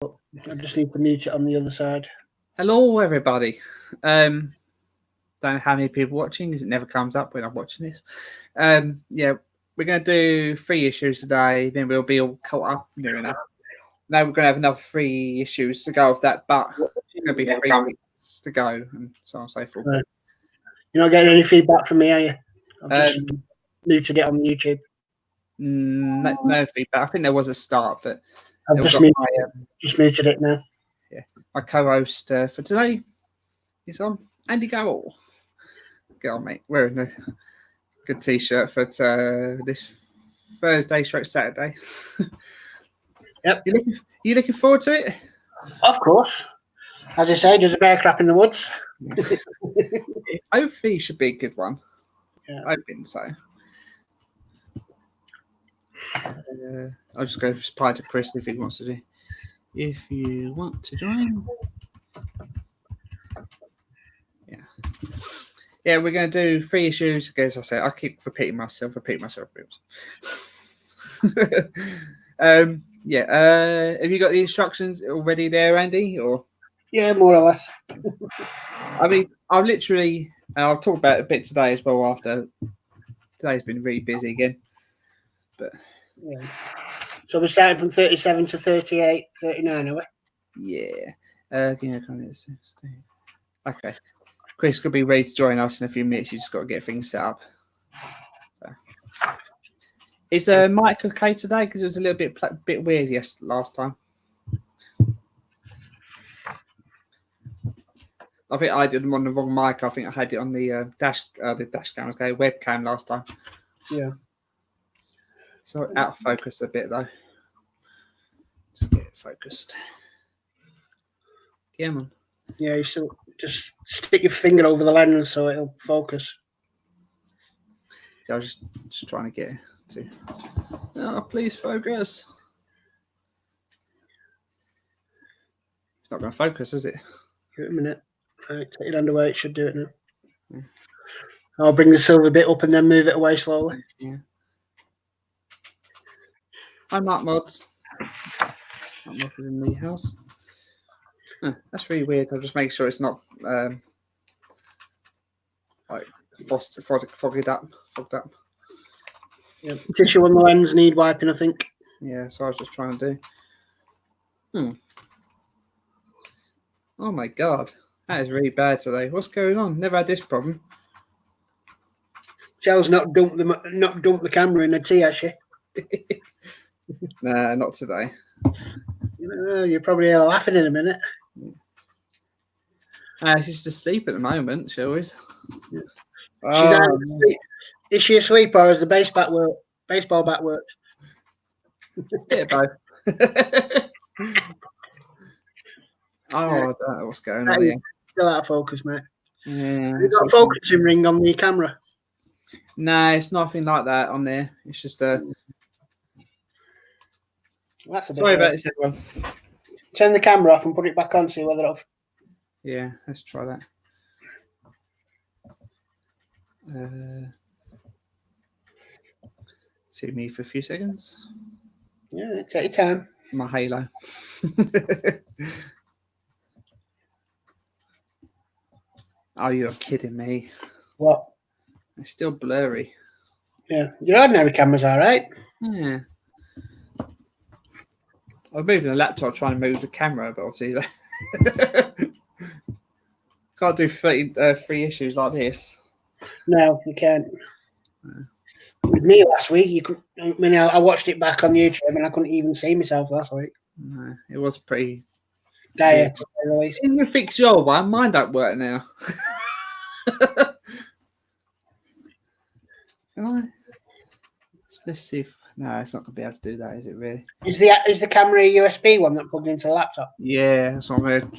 I just need to mute it on the other side. Hello, everybody. Don't know how many people watching because it never comes up when I'm watching this. Yeah, we're going to do 3 issues today. Then we'll be all caught up near enough. Now we're going to have another 3 issues to go off that, but it's going to be 3 weeks to go and so on and so forth. Right. You're not getting any feedback from me, are you? I've just muted it on YouTube. No feedback. I think there was a start, but I've just muted it now. Yeah, my co-host for today is on Andy Garrell. Get on, mate. Wearing a good t-shirt for this Thursday straight Saturday. Yep. You looking forward to it? Of course. As I say, there's a bear crap in the woods. Hopefully it should be a good one. Yeah. I think so. I'll just go reply to Chris if he wants to do. If you want to join. Yeah, we're going to do 3 issues. As I say, I keep repeating myself. Have you got the instructions already there, Andy? Or yeah, more or less. I mean, I'll talk about it a bit today as well. After today's been really busy again, but yeah. So we're starting from 37 to 38, 39, are we? Yeah. Okay. Chris could be ready to join us in a few minutes. You just got to get things set up. So. Is Mike okay today? Because it was a little bit weird last time. I think I did them on the wrong mic. I think I had it on the dash cam, webcam last time. Yeah. So out of focus a bit though. Just get it focused. Yeah, man. Yeah, you still just stick your finger over the lens so it'll focus. So I was just trying to get it to. Oh, please focus. It's not going to focus, is it? Give it a minute. Right, take your hand away. It should do it now. Yeah. I'll bring the silver bit up and then move it away slowly. Yeah. I'm Mark Mods. Mark Mods in the house. That's really weird. I'll just make sure it's not like fogged up. Yeah, tissue on the lens need wiping, I think. Yeah, so I was just trying to do. Oh my god, that is really bad today. What's going on? Never had this problem. Shell's not dumped the camera in the tea, has she? Nah, not today. You're probably laughing in a minute. She's asleep at the moment, she always. Yeah. She's asleep. Is she asleep or is the baseball bat worked? Yeah, both. I don't know what's going on here. Still out of focus, mate. Yeah. You've got a focusing ring on the camera. No, it's nothing like that on there. It's just That's a bit sorry about this, everyone. Turn the camera off and put it back on, see whether it'll. Yeah, let's try that. See me for a few seconds. Yeah, take your time. My halo. Oh, you're kidding me. What? It's still blurry. Yeah, your ordinary camera's all right. Yeah. I'm moving the laptop trying to move the camera, but obviously can't do 3 issues like this. No, you can't. With me last week, I watched it back on YouTube and I couldn't even see myself last week. No, it was pretty dire. Can you fix your one? Mine don't work now. Can I? Let's see if no, it's not gonna be able to do that, is it really? Is the camera a USB one that plugged into the laptop? Yeah, that's what I'm gonna.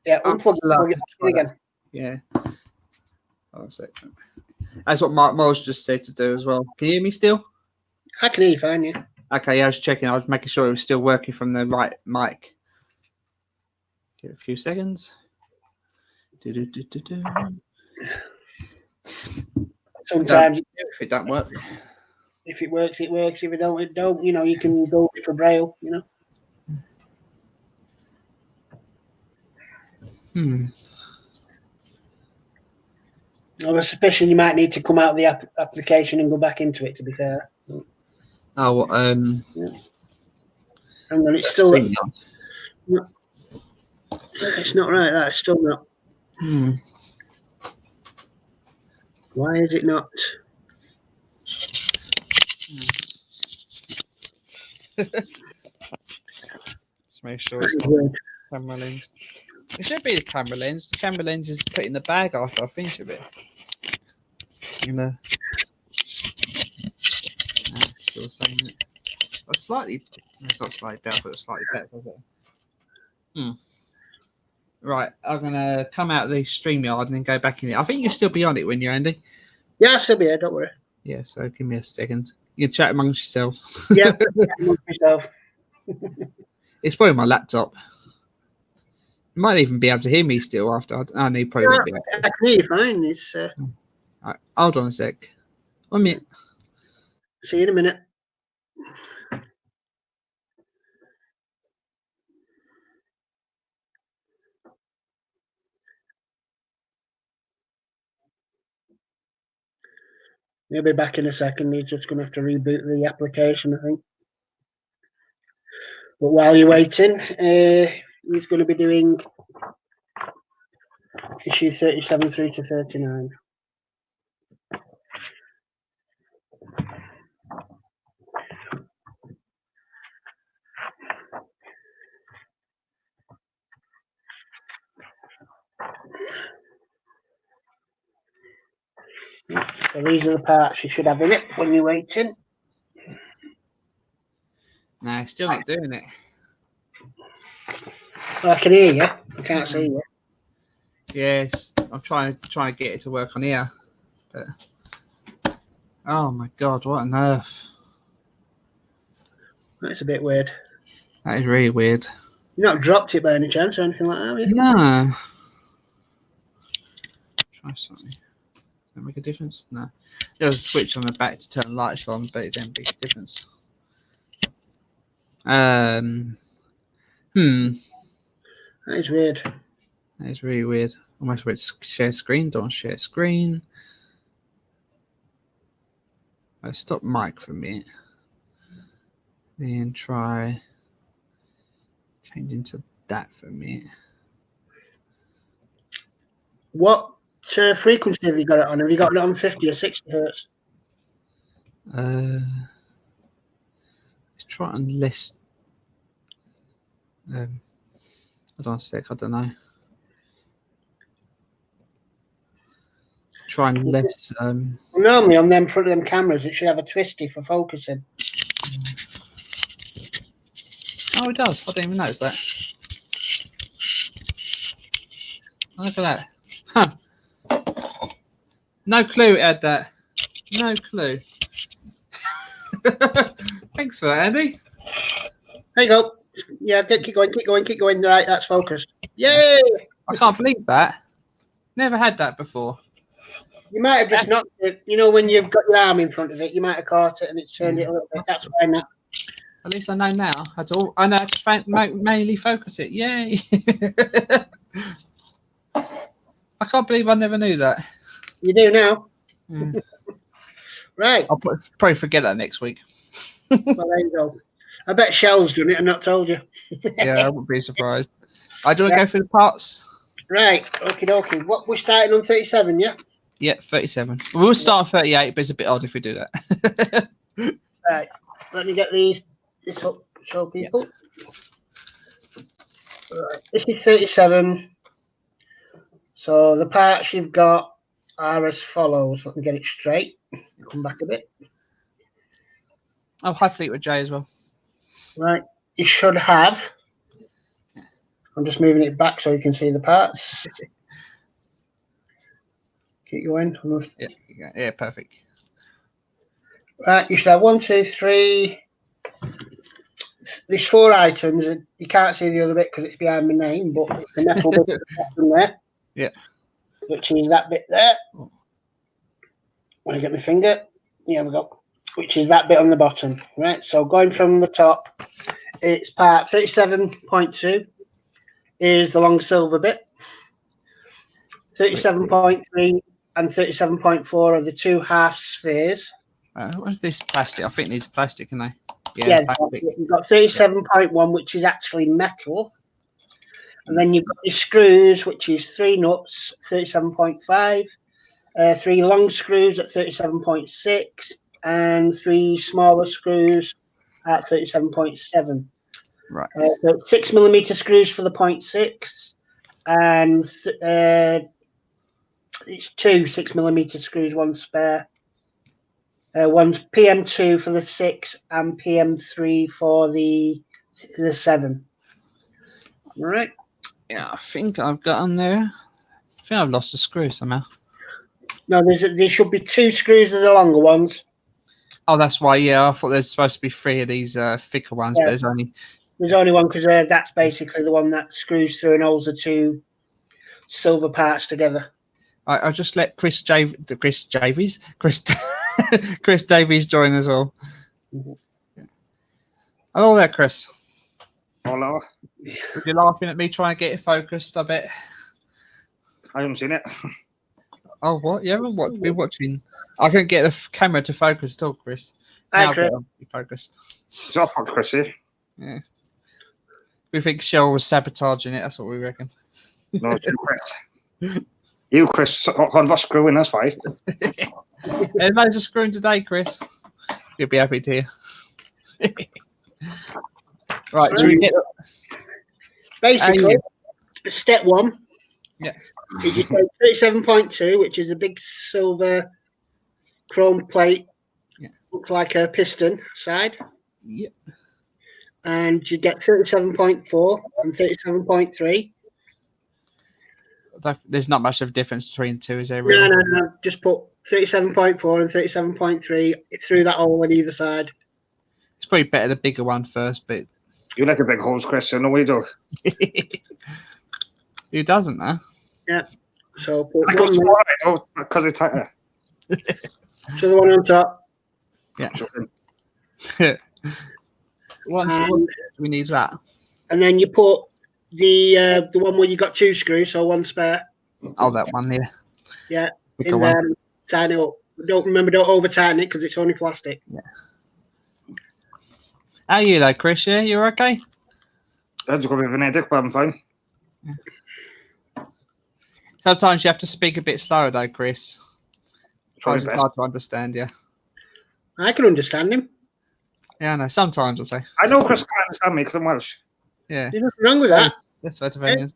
Yeah, unplug it again. Yeah. Oh, that's what Mark Moss just said to do as well. Can you hear me still? I can hear you fine, yeah. Okay, yeah, I was checking. I was making sure it was still working from the right mic. Give it a few seconds. Sometimes if it don't work. If it works, it works. If it don't, it don't. You know, you can go for Braille, you know. I was suspicion you might need to come out of the application and go back into it, to be fair. Oh, yeah. And then it's still... It's not right, that. It's still not. Why is it not? Let's make sure it's not camera lens. It should be the camera lens. The camera lens is put in the bag after I finish a bit. Still saying it. It's slightly. It's not slightly better, but it's slightly better. Right, I'm gonna come out of the StreamYard and then go back in it. I think you'll still be on it when you're Andy. Yeah, I'll still be here. Don't worry. Yeah, so give me a second. You can chat amongst yourselves. Yeah, amongst yourself. It's probably my laptop. You might even be able to hear me still after. I know you probably won't be able to. I can hear you fine. It's. Right, hold on a sec. 1 minute. See you in a minute. He'll be back in a second. He's just going to have to reboot the application, I think. But while you're waiting, he's going to be doing issue 37 through to 39. So these are the parts you should have in it when you're waiting. No, still not doing it. Well, I can hear you. I can't see you. Yes, I'm trying to get it to work on here. But oh my god, what on earth? That's a bit weird. That is really weird. You've not dropped it by any chance or anything like that, have you? No. Try something. Does that make a difference? No. There's a switch on the back to turn lights on, but it didn't make a difference. That is weird. That is really weird. Almost went to share screen. Don't share screen. I stop mic for a minute. Then try changing to that for a minute. What frequency have you got it on? Have you got it on 50 or 60 hertz? Let's try and list. Hold on a sec. I don't know. Try and less. Normally on them front of them cameras, it should have a twisty for focusing. Oh, it does. I didn't even notice that. Look at that. Huh. No clue it had that. No clue. Thanks for that, Andy. There you go. Yeah, keep going. Right, that's focused. Yay! I can't believe that. Never had that before. You might have just knocked it. You know, when you've got your arm in front of it, you might have caught it and it's turned it a little bit. That's fine now. At least I know now. I know how to manually focus it. Yay! I can't believe I never knew that. You do now. Mm. Right. I'll probably forget that next week. Well, there you go. I bet Shell's done it and not told you. Yeah, I wouldn't be surprised. I do want to go through the parts. Right. Okie dokie. What we're starting on 37, yeah? Yeah, 37. We'll start on 38, but it's a bit odd if we do that. Right. Let me get this up, show people. Yeah. Right. This is 37. So the parts you've got are as follows. Let me get it straight. Come back a bit. Oh, hi Fleetwood J as well. Right. You should have. I'm just moving it back so you can see the parts. Keep going. Yeah, perfect. Right, you should have 1, 2, 3. There's 4 items. You can't see the other bit because it's behind my name, but it's the metal bit in there. Yeah. Which is that bit there. When I get my finger, here we go. Which is that bit on the bottom. Right. So going from the top, it's part 37.2 is the long silver bit. 37.3 and 37.4 are the two half spheres. What is this plastic? I think these are plastic, aren't they? Yeah, Plastic. you've got 37.1, which is actually metal. And then you've got your screws, which is 3 nuts, 37.5, 3 long screws at 37.6, and 3 smaller screws at 37.7. Right. So 6mm screws for the 0.6, and it's 2 6mm screws, one spare. One's PM2 for the 6 and PM3 for the 7. All right. Yeah, I think I've got on there. I think I've lost a screw somehow. No, there should be 2 screws of the longer ones. Oh, that's why. Yeah, I thought there's supposed to be 3 of these thicker ones, but there's only one because that's basically the one that screws through and holds the 2 silver parts together. I just let Chris Davies join as well. Hello there, Chris. Hello. You're laughing at me trying to get it focused, I bet. I haven't seen it. Oh, what? You haven't been watching? I couldn't get the camera to focus still, Chris. Now it'll be focused. It's off, Chris here. Yeah. We think Cheryl was sabotaging it. That's what we reckon. No, it's you, Chris. You, Chris, on the screwing, that's why. There's loads of screwing today, Chris. You'll be happy to hear. Right, should we get... Basically, step 1. Yeah. You just take 37.2, which is a big silver chrome plate. Yeah. Looks like a piston side. Yep. And you get 37.4 and 37.3. There's not much of a difference between 2, is there? Really? No. Just put 37.4 and 37.3 through that hole on either side. It's probably better the bigger one first, but... You like a big holes, Chris, so no we do. Who doesn't, huh? Yeah. So put because it's tighter. So the one on top. Yeah. We need that. And then you put the one where you got 2 screws, so 1 spare. Oh, that one here. Yeah. In there, tighten it up. Don't over tighten it because it's only plastic. Yeah. How are you though, Chris? Yeah, you're okay? That's got a bit of an headache, but I'm fine. Yeah. Sometimes you have to speak a bit slower though, Chris. It's hard to understand, yeah. I can understand him. Yeah, I know. Sometimes I'll say. I know Chris can't understand me because I'm Welsh. Yeah. There's nothing wrong with that. That's Vertebra.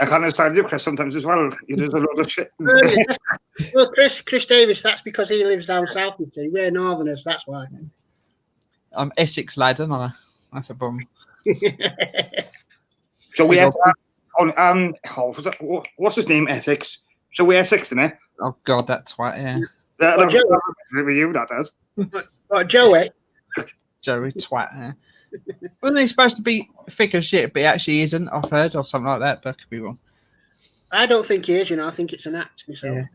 I can't understand you, Chris, sometimes as well. You do a lot of shit. Well, Chris Davis, that's because he lives down south, you see. We're northerners, that's why. I'm Essex lad, aren't I? That's a problem. So we have what's his name? Essex. So we're Essex, isn't it? Oh God, that's right. Yeah. That does. What, Joey? Joey twat. Yeah. Wasn't he supposed to be thick as shit, but he actually isn't? I've heard or something like that, but I could be wrong. I don't think he is. I think it's an act myself. Yeah.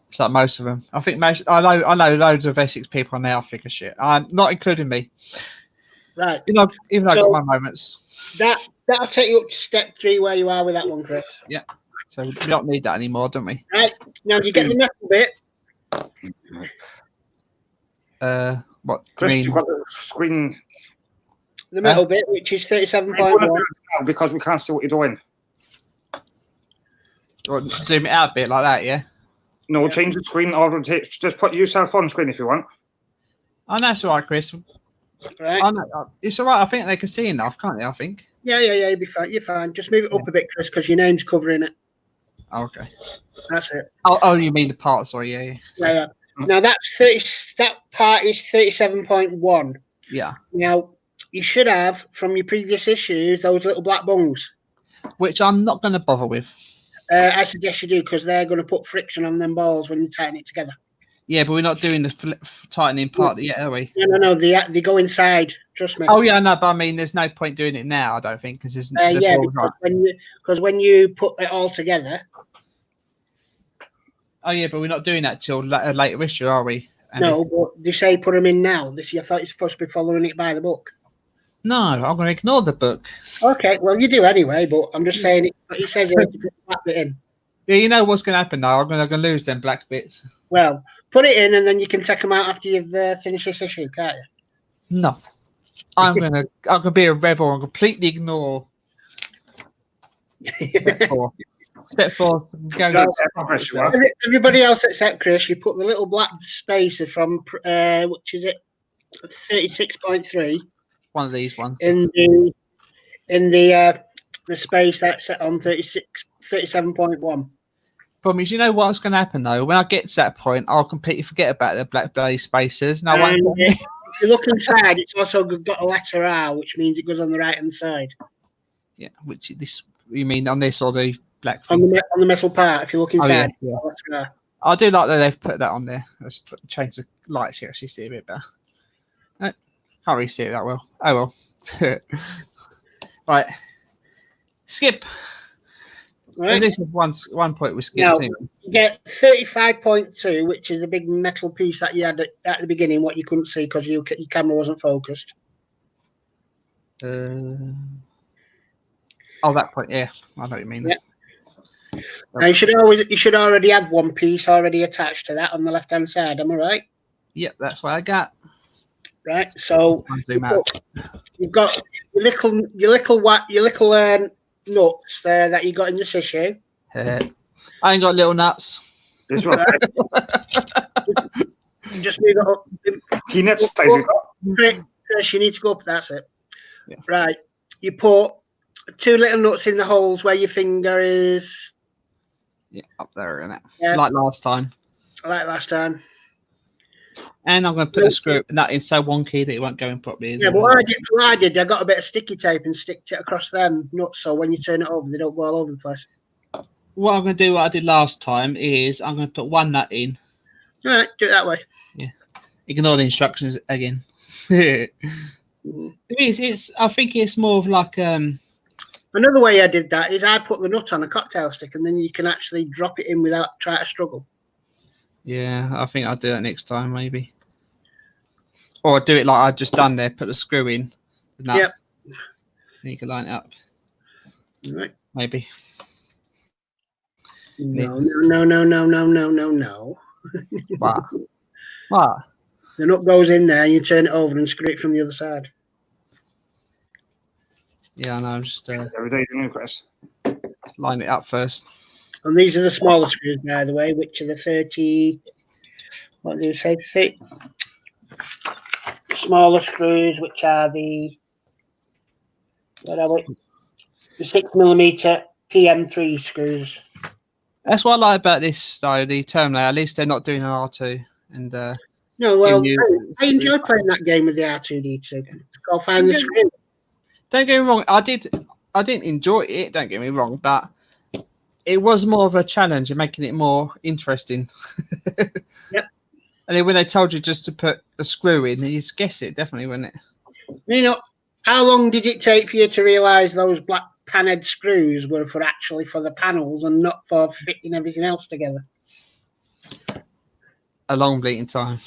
It's like most of them. I think I know loads of Essex people now thick as shit. Not including me. Right. Even though I've got my moments. That'll take you up to step 3 where you are with that one, Chris. Yeah. So we don't need that anymore, don't we? Right. Now you get the metal bit. What? Chris, you've got the screen. The metal bit, which is 37.1. Because we can't see what you're doing. Or zoom it out a bit like that, yeah? No, change the screen or just put yourself on screen if you want. Oh, that's all right, Chris. Right. Oh, no, it's all right. I think they can see enough, can't they? I think. Yeah. You'll be fine. You're fine. Just move it up a bit, Chris, because your name's covering it. Oh, okay. That's it. Oh, you mean the part? Sorry, yeah. Yeah. Now that part is 37.1. Yeah. Now you should have from your previous issues those little black bungs. Which I'm not going to bother with. I suggest you do because they're going to put friction on them balls when you tighten it together. Yeah, but we're not doing the tightening part yet, are we? No. They go inside. Trust me. Oh yeah, no, but I mean, there's no point doing it now. I don't think because there's because when you put it all together. Oh yeah, but we're not doing that till a later issue, are we? No, but they say put them in now. I thought you're supposed to be following it by the book. No, I'm going to ignore the book. Okay, well you do anyway, but I'm just saying it says it to put that bit in. Yeah, you know what's going to happen now. I'm going to lose them black bits. Well, put it in, and then you can take them out after you've finished this issue, can't you? No, I'm gonna be a rebel and completely ignore step 4. Step 4. Everybody else except Chris, you put the little black spacer from which is it, 36.3. One of these ones in the space that's set on 37.1. Problem is, you know what's going to happen though. When I get to that point, I'll completely forget about the black bloody spacers, and I won't. If you look inside, it's also got a letter R, which means it goes on the right hand side. Yeah, which this you mean on this or the black on thing? the metal part? If you look inside, yeah. I do like that they've put that on there. Let's change the lights here. Actually, see it a bit better. No, can't really see it that well. Oh well. Right. Skip. Right. At least one point we skipped. Now, you get 35.2, which is a big metal piece that you had at the beginning, what you couldn't see because your camera wasn't focused. Oh, that point, yeah. I know what you mean. Yeah. Now you should already have one piece already attached to that on the left hand side. Am I right? Yep, that's what I got. Right. So you've got your little nuts there that you got in this issue. I ain't got little nuts. This one. Just move it up. Peanuts. Chris, you need to go up. That's it. Yeah. Right. You put 2 little nuts in the holes where your finger is. Yeah, up there, isn't it? Yeah. Like last time. And I'm going to put a screw nut in so wonky that it won't go in properly. Yeah, but what I did, I got a bit of sticky tape and sticked it across them nuts so when you turn it over, they don't go all over the place. What I'm going to do, what I did last time, is I'm going to put one nut in. All right, do it that way. Yeah. Ignore the instructions again. It is. I think it's more of like... Another way I did that is I put the nut on a cocktail stick and then you can actually drop it in without trying to struggle. Yeah, I think I'll do that next time, maybe. Or do it like I've just done there, put the screw in. Yep. And you can line it up. Right. Maybe. No. What? The nut goes in there, you turn it over and screw it from the other side. Yeah, I know. I'm just every day, Chris. Line it up first. And these are the smaller screws, by the way, which are the 30. What do you say? 30? Smaller screws, which are the. What are we? The 6mm PM3 screws. That's what I like about this, though. The Terminator. At least they're not doing an R2. And no, well, I enjoy playing that game with the R2D2. Go find the screen. Don't get me wrong. I didn't enjoy it. Don't get me wrong, but it was more of a challenge and making it more interesting. Yep. And then when they told you just to put a screw in, you just guess it, definitely, wouldn't it? You know, how long did it take for you to realise those black panhead screws were actually for the panels and not for fitting everything else together? A long bleeding time.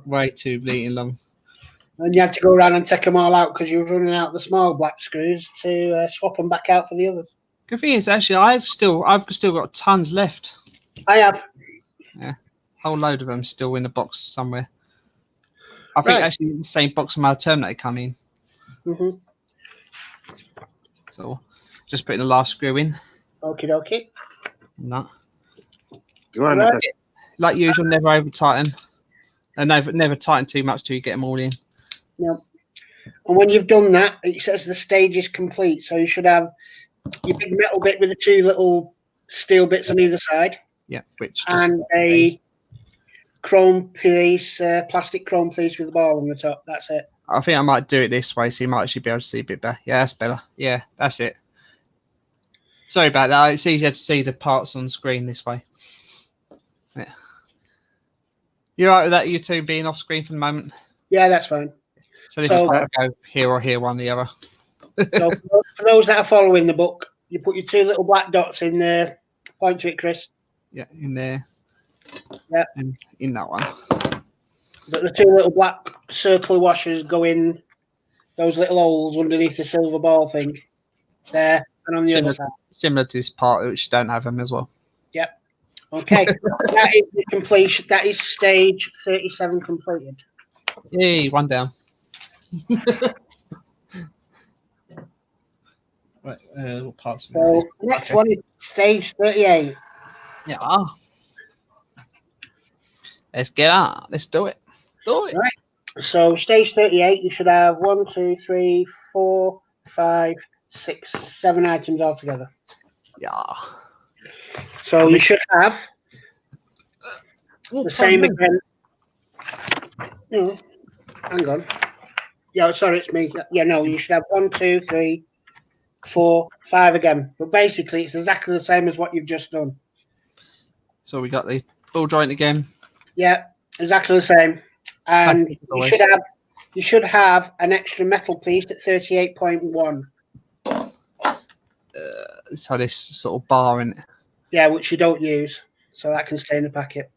Way too bleeding long. And you had to go around and take them all out because you were running out the small black screws to swap them back out for the others. Good thing is, actually, I've still got tons left. I have. Yeah, a whole load of them still in the box somewhere. I think actually the same box my Terminator come in. Mm-hmm. So, just putting the last screw in. Okie dokie. No. Right. Like usual, never over tighten. And never tighten too much till you get them all in. Yep. And when you've done that, it says the stage is complete. So you should have your big metal bit with the 2 little steel bits on either side. Yeah, and a chrome piece, plastic chrome piece with a ball on the top. That's it. I think I might do it this way, so you might actually be able to see a bit better. Yeah, that's better. Yeah, that's it. Sorry about that. It's easier to see the parts on screen this way. Yeah. You all right with that, you two being off screen for the moment? Yeah, that's fine. So this is to go here or here, one or the other. So for those that are following the book, you put your 2 little black dots in there. Point to it, Chris. Yeah, in there. Yeah. And in that one. But the 2 little black circular washers go in those little holes underneath the silver ball thing. There. and on the other side. Similar to this part, which don't have them as well. Yep. Okay. That is the completion. That is stage 37 completed. Yay, one down. Right, what parts? So the next one is stage 38. Yeah. Let's get on. Let's do it. Do it. Right. So stage 38, you should have 1, 2, 3, 4, 5, 6, 7 items altogether. Yeah. So you should have the same again. No, hang on. Yeah, sorry, it's me. Yeah, no, you should have 1, 2, 3, 4, 5 again. But basically, it's exactly the same as what you've just done. So we got the ball joint again. Yeah, exactly the same. And you should have an extra metal piece at 38.1. So this sort of bar in it. Yeah, which you don't use, so that can stay in the packet.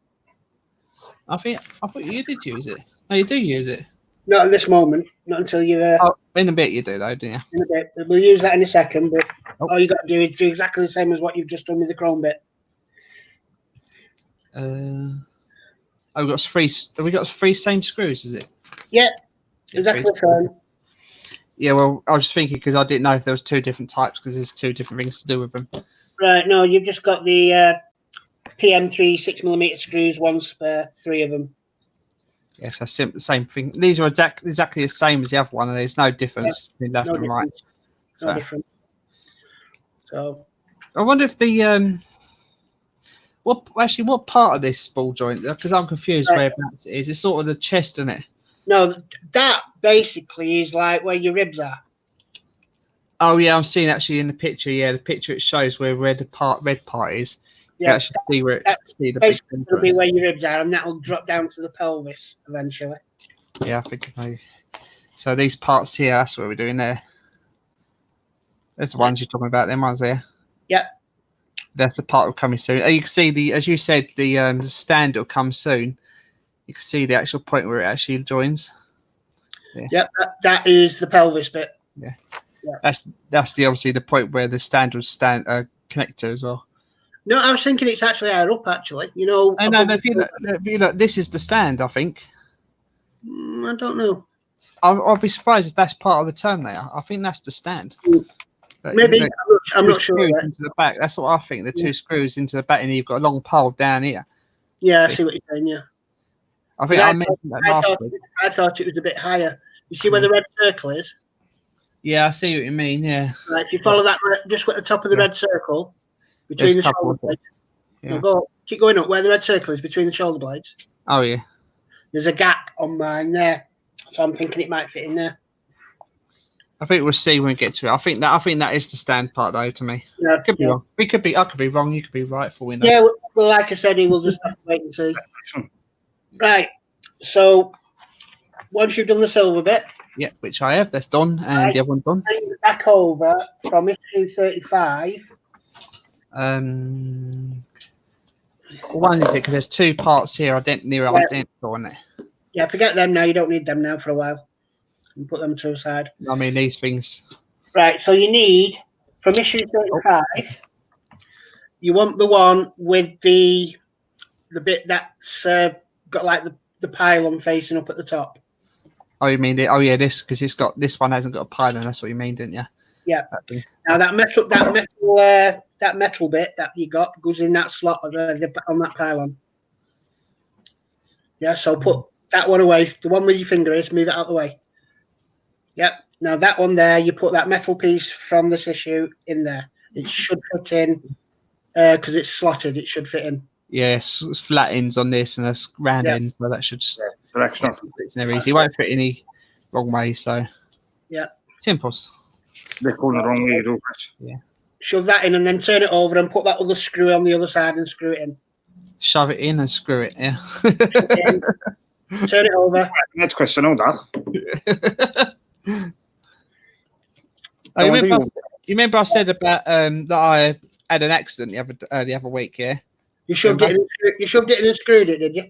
I thought you did use it. No, you do use it. Not at this moment. Not until you. In a bit you do, though, don't you? In a bit. We'll use that in a second. But all you got to do is do exactly the same as what you've just done with the chrome bit. Have we got three same screws? Is it? Yeah, exactly the same. Yeah, well, I was just thinking because I didn't know if there was two different types because there's two different things to do with them. Right. No, you've just got the PM3 6mm screws, one spare, 3 of them. Yes, same thing. These are exactly the same as the other one, and there's no difference between left and right. No difference. So I wonder if the what part of this ball joint? Because I'm confused whereabouts it is. It's sort of the chest, isn't it? No, that basically is like where your ribs are. Oh yeah, I'm seeing actually in the picture. Yeah, the picture it shows where red part is. Yeah, actually see where see the big will be where your ribs are, and that will drop down to the pelvis eventually. Yeah, I think so. These parts here, that's what we're doing there. There's the ones you're talking about. Them ones there. Yeah. That's the part will coming soon. You can see as you said, the stand will come soon. You can see the actual point where it actually joins. Yeah. Yep, that is the pelvis bit. Yeah. That's obviously the point where the stand will connect to as well. No, I was thinking it's actually higher up. Actually, you know. I know. If you look, this is the stand. I think. I don't know. I'll be surprised if that's part of the Terminator. I think that's the stand. Maybe I'm not sure. Into the back. That's what I think. The two screws into the back, and you've got a long pole down here. Yeah, I see what you're saying. Yeah. I think I mentioned that last week. I thought it was a bit higher. You see where the red circle is? Yeah, I see what you mean. Yeah. Right. If you follow that, just at the top of the red circle between the shoulder blades. Yeah. Keep going up where the red circle is between the shoulder blades. Oh yeah. There's a gap on mine there, so I'm thinking it might fit in there. I think we'll see when we get to it. I think that is the stand part, though. To me, yeah, could be wrong. I could be wrong. You could be right for we know. Yeah, well, like I said, we'll just have to wait and see. Right. So once you've done the silver bit, yeah, which I have, that's done, and the other one's done. Bring it back over from issue 35. One is it because there's two parts here identical, isn't it? Yeah, forget them now. You don't need them now for a while. And put them to the side. I mean, these things. Right, so you need, from issue 35, you want the one with the bit that's got like the pylon facing up at the top. Oh, you mean this because this one hasn't got a pylon. That's what you mean, didn't you? Yeah. Now that metal bit that you got goes in that slot on that pylon. Yeah, so put that one away. The one with your finger is, move it out of the way. Yep. Now that one there, you put that metal piece from this issue in there. It should fit in because it's slotted. It should fit in. Yes, it's flat ends on this and a round end, so that should. It's never easy. It won't fit any wrong way. So yeah, simples. They're going the wrong way, though, Chris. Yeah. Shove that in and then turn it over and put that other screw on the other side and screw it in. Shove it in and screw it. Yeah. Turn it over. Next question, I know that. You remember I said about that I had an accident the other week, yeah? You shoved it in and screwed it, did you?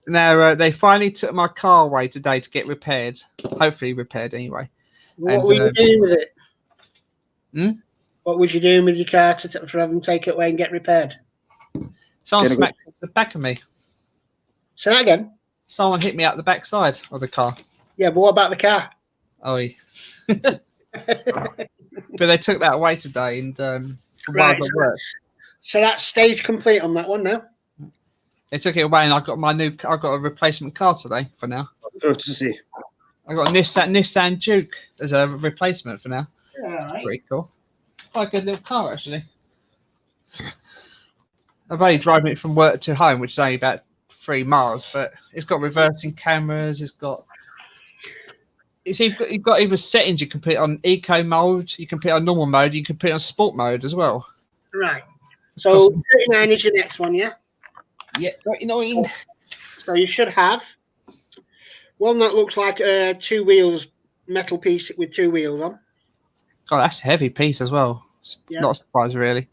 Now they finally took my car away today to get repaired. Hopefully repaired anyway. What were you doing with it? What was you doing with your car for having to take it away and get repaired? Someone smacked into the back of me. Say that again. Someone hit me out the backside of the car. Yeah, but what about the car? Oh, but they took that away today, and Right, so that's stage complete on that one now. They took it away, and I got a replacement car today for now. Good to see. I got a Nissan Duke as a replacement for now. Right. Pretty cool. Quite a good little car, actually. I've only driven it from work to home, which is only about 3 miles, but it's got reversing cameras. You've got either settings you can put it on eco mode, you can put it on normal mode, you can put it on sport mode as well. Right. So 39 is your next one, yeah? Yeah, 39. So you should have one that looks like a 2 wheels metal piece with 2 wheels on. Oh, that's a heavy piece as well. Yeah. Not a surprise, really.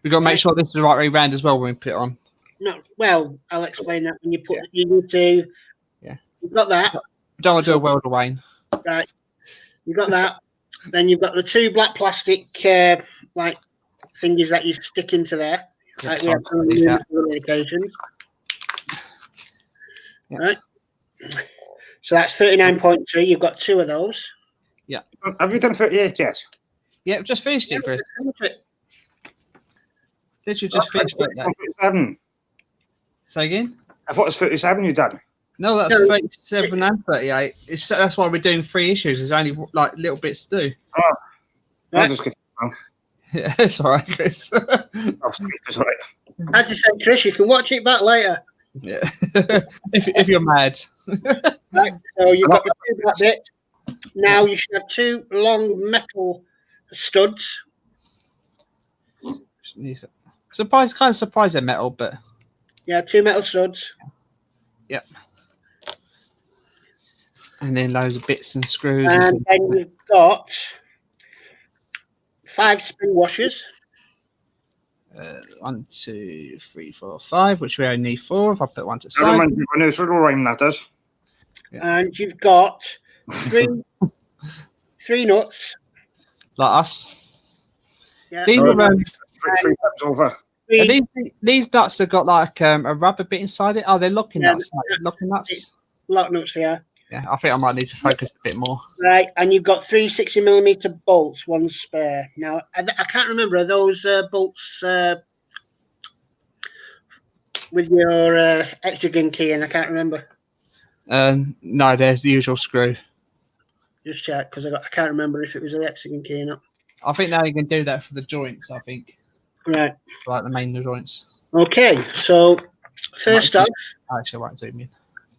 We've got to make sure this is the right way round as well when we put it on. No, well, I'll explain that when you put. You need to. Yeah. You've got that. Don't want to do a welder, Wayne. Right. You've got that. Then you've got the 2 black plastic like thingies that you stick into there. Yeah, like we have on numerous occasions. Yeah. Right. So that's 39.2. You've got 2 of those. Yeah. Have you done 38 yet? Yeah, just finished it, Chris. Literally just finished it. 37. Say again? I thought it was 37 you done. No, that's 37 and 38. That's why we're doing 3 issues. There's only like little bits to do. Oh, Right. I just get wrong. Yeah, it's all right, Chris. It's all right. As you said, Chris, you can watch it back later. Yeah. if you're mad. Right. So you've got the 2 black bits. Now you should have 2 long metal studs. Kind of surprised they're metal, but Yeah, 2 metal studs. Yep. And then loads of bits and screws. And then you've got 5 spring washers. 1, 2, 3, 4, 5, which we only need 4. If I put one to the I side. remember when it was little rhyme that does. Yeah. And you've got 3 nuts. Like us. Yeah. These are, 3 times over. these nuts have got like a rubber bit inside it. Oh, they're locking nuts. Like, locking nuts. Lock nuts there. Yeah, I think I might need to focus a bit more. Right, and you've got 3 60mm bolts, 1 spare. Now, I can't remember, are those bolts with your hexagon key in? I can't remember. No, they're the usual screw. Just check, because I can't remember if it was a hexagon key or not. I think now you can do that for the joints, I think. Right. Like the main joints. Okay, so first off, Actually, I won't zoom in.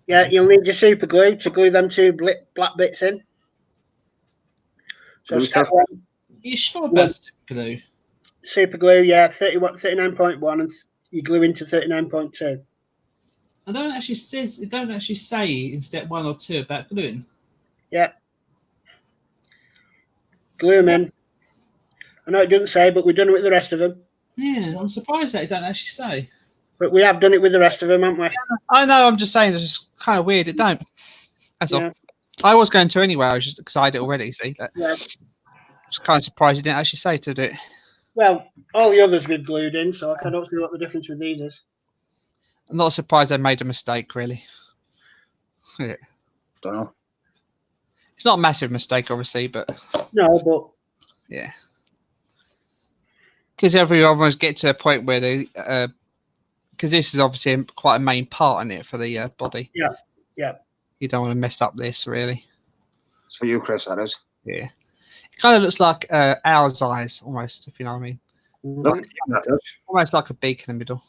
yeah, you'll need your super glue to glue them 2 black bits in. So step 1, You sure about super glue? super glue, yeah, 39.1, and you glue into 39.2. It don't actually say in step 1 or 2 about gluing. Yeah. Glue them in. I know it doesn't say, but we've done it with the rest of them. Yeah, I'm surprised that it don't actually say. But we have done it with the rest of them, haven't we? I know, I'm just saying it's just kind of weird. It don't. That's Yeah. all. I was going to anyway. I was just because I had it already. See, Yeah. just kind of surprised you didn't actually say to do it. Well, all the others we've glued in, so I don't see what the difference with these is. I'm not surprised they made a mistake, really. Yeah. Don't know. It's not a massive mistake, obviously, but No, but yeah. Because everyone must get to a point where they, because this is obviously quite a main part in it for the body. Yeah, yeah. You don't want to mess up this, really. It's for you, Chris, that is. Yeah. It kind of looks like owl's eyes, almost, if you know what I mean. Look, that does. Almost like a beak in the middle.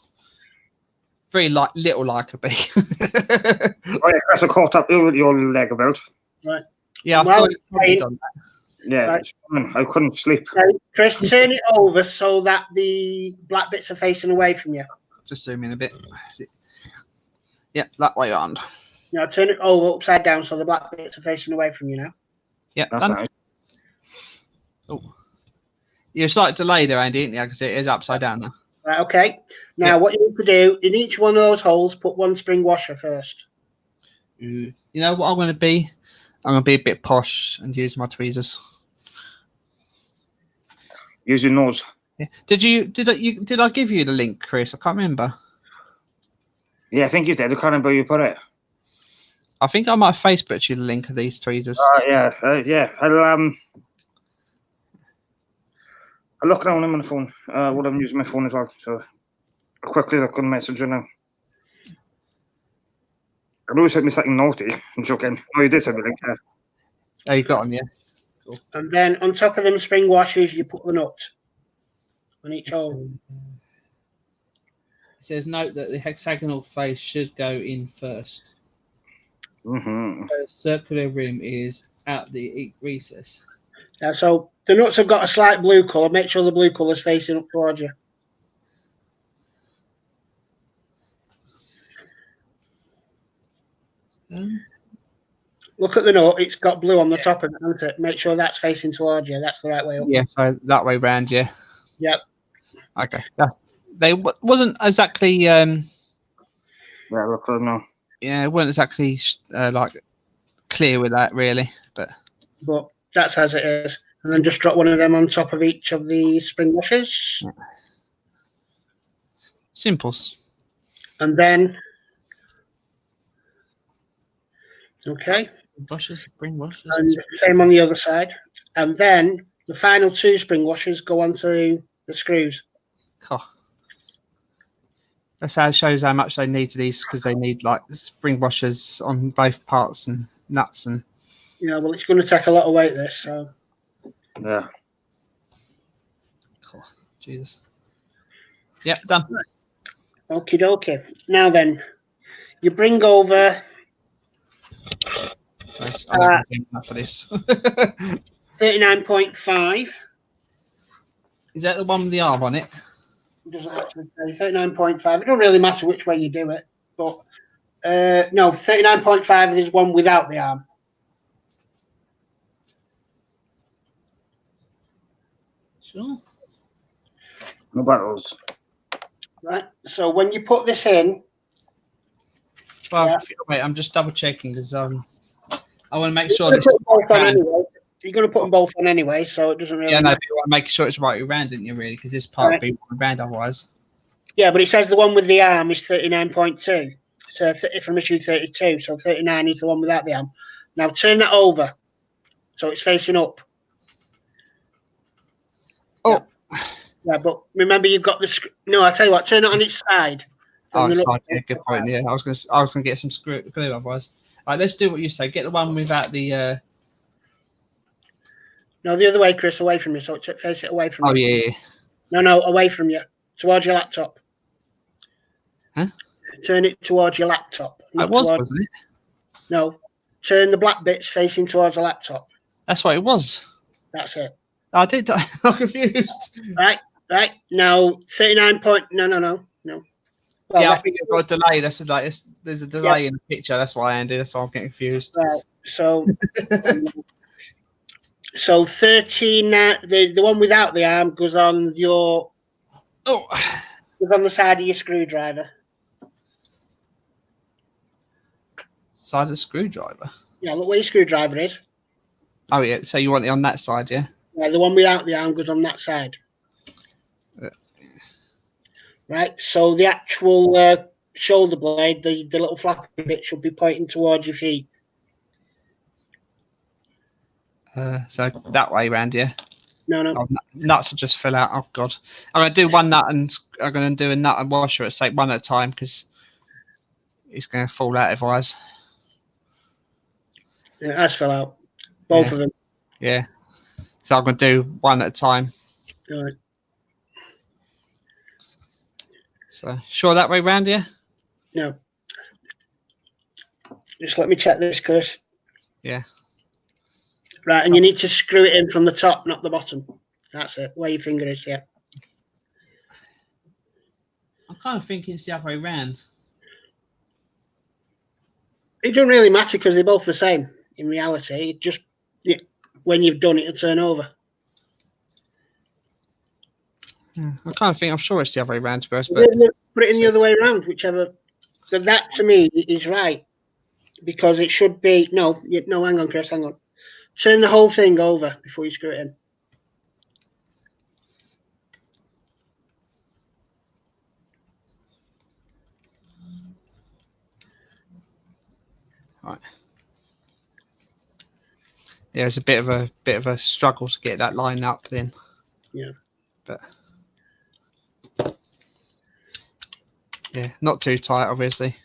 Very little like a beak. Oh, yeah, Chris, I caught up with your leg about. Right. Yeah, I Well, thought you'd done that. Yeah, Right. it's fine. I couldn't sleep. So, Chris, turn it over so that the black bits are facing away from you. Just zoom in a bit. Yeah, that way on. Now turn it over upside down so the black bits are facing away from you now. Yeah, That's done. nice. Oh. You're slightly delayed there, Andy, isn't you? Because it is upside down now. Right, okay. Now what you need to do, in each one of those holes, put 1 spring washer first. You know what I'm going to be? I'm going to be a bit posh and use my tweezers. Use your nose. Yeah. Did I give you the link, Chris? I can't remember. Yeah, I think you did. I can't remember where you put it. I think I might have Facebooked you the link of these tweezers. Yeah. I'll look around on my phone. Well, I'm using my phone as well, so I'll quickly look on Messenger now. I know you sent me something naughty. I'm joking. Oh, you did send me a link. Yeah. Oh, you got them, yeah. Cool. And then on top of them spring washers, you put the nut on each hole. It says note that the hexagonal face should go in first. Mm-hmm. The circular rim is at the recess. Yeah, so the nuts have got a slight blue colour. Make sure the blue colour is facing up towards you. Look at the nut. It's got blue on the top of it, hasn't it? Make sure that's facing towards you. That's the right way up. Yeah, so that way round, yeah. Yep. Okay. They wasn't exactly... Yeah, look at them now. Yeah, it wasn't exactly like clear with that, really. But that's as it is. And then just drop one of them on top of each of the spring washers. Simples. And then... Okay. Spring washers. And same on the other side. And then the final two spring washers go onto the screws. Oh. That's how it shows how much they need to these, because they need like spring washers on both parts and nuts and. Yeah, well, it's going to take a lot of weight. This, so. Yeah. Oh, Jesus. Yep, done. Okie dokie. Now then, you bring over. For this. 39.5. Is that the one with the arm on it? It doesn't actually say 39.5. It doesn't really matter which way you do it, but no, 39.5 is one without the arm. Sure. No battles. Right. So when you put this in. Well, wait, I'm just double checking because I want to make sure this. You're going to put them both on anyway, so it doesn't really. Yeah, no, matter. but you want to make sure it's right around, didn't you? Really, because this part would be around otherwise. Yeah, but it says the one with the arm is 39.2. So from issue 32, so 39 is the one without the arm. Now turn that over, so it's facing up. Oh. Yeah, but remember you've got the. No, I tell you what, turn it on its side. Oh, side. Yeah, good point. Yeah, I was gonna get some glue otherwise. All right, let's do what you say. Get the one without the. No, the other way, Chris, away from you. So face it away from you. Oh, yeah. No, away from you. Towards your laptop. Huh? Turn it towards your laptop. Wasn't it? No. Turn the black bits facing towards the laptop. That's what it was. That's it. I did. I'm confused. Right. Now, 39 point... No. Well, yeah, I think it's got a delay. There's a delay in the picture. That's why, Andy. That's why I'm getting confused. Right. So... So 13, the one without the arm goes on your. Goes on the side of your screwdriver. Side of the screwdriver. Yeah, look where your screwdriver is. Oh yeah, so you want it on that side, yeah? Yeah, the one without the arm goes on that side. Right. So the actual shoulder blade, the little flappy bit, should be pointing towards your feet. So that way round, yeah. No. Oh, nuts will just fill out. Oh god, I'm gonna do one nut and I'm gonna do a nut and washer at say one at a time because it's gonna fall out otherwise. Yeah, it has fill out. Both of them. Yeah. So I'm gonna do one at a time. All right. So sure that way round, yeah. No. Just let me check this, Chris. Yeah. Right, and you need to screw it in from the top, not the bottom. That's it, where your finger is, yeah. I'm kind of thinking it's the other way round. It doesn't really matter because they're both the same in reality. It just, when you've done it, it'll turn over. I kind of think, I'm sure it's the other way round, to be honest. But put it in the other way around, whichever. But that, to me, is right. Because it should be, no, hang on, Chris, hang on. Turn the whole thing over before you screw it in. Right. Yeah, it's a bit of a struggle to get that line up then. Yeah. But yeah, not too tight, obviously.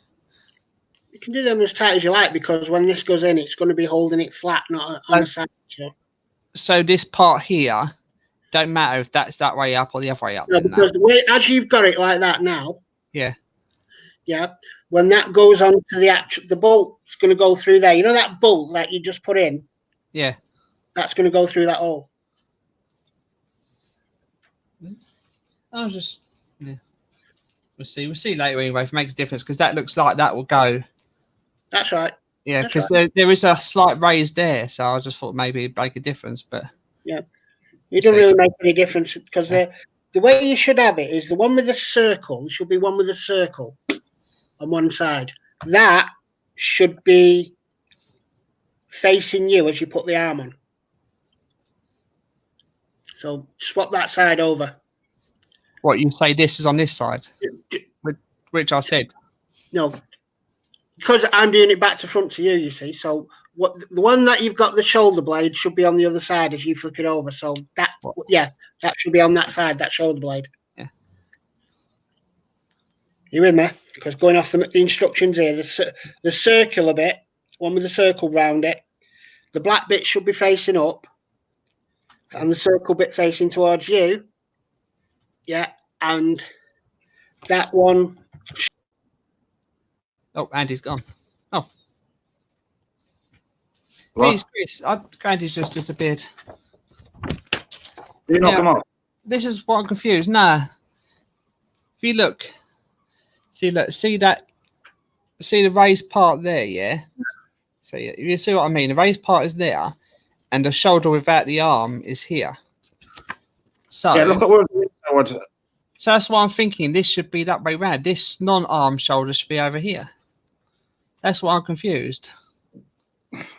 You can do them as tight as you like because when this goes in, it's going to be holding it flat, not on a side. So this part here, don't matter if that's that way up or the other way up. No, because the way as you've got it like that now. Yeah. Yeah. When that goes on to the bolt's going to go through there. You know that bolt that you just put in? Yeah. That's going to go through that hole. I was just, yeah. We'll see later anyway if it makes a difference because that looks like that will go. That's right. Yeah, because there is a slight raise there, so I just thought maybe it'd make a difference, but yeah, it doesn't really make any difference because the way you should have it is the one with the circle. There should be one with a circle on one side. That should be facing you as you put the arm on. So swap that side over. What you say? This is on this side, which I said. No, because I'm doing it back to front to you. You see, so what the one that you've got the shoulder blade should be on the other side as you flip it over. So that that should be on that side. That shoulder blade. Yeah. You with me? Because going off the instructions here, the circular bit, one with the circle round it, the black bit should be facing up, and the circle bit facing towards you. Yeah, and that one. Oh, Andy's gone. Oh. What? Chris, Andy's just disappeared. Did you knock him off? This is what I'm confused. Nah. If you look, see the raised part there, yeah? So if you see what I mean, the raised part is there, and the shoulder without the arm is here. So yeah, look at where so that's why I'm thinking this should be that way round. This non-arm shoulder should be over here. That's why I'm confused.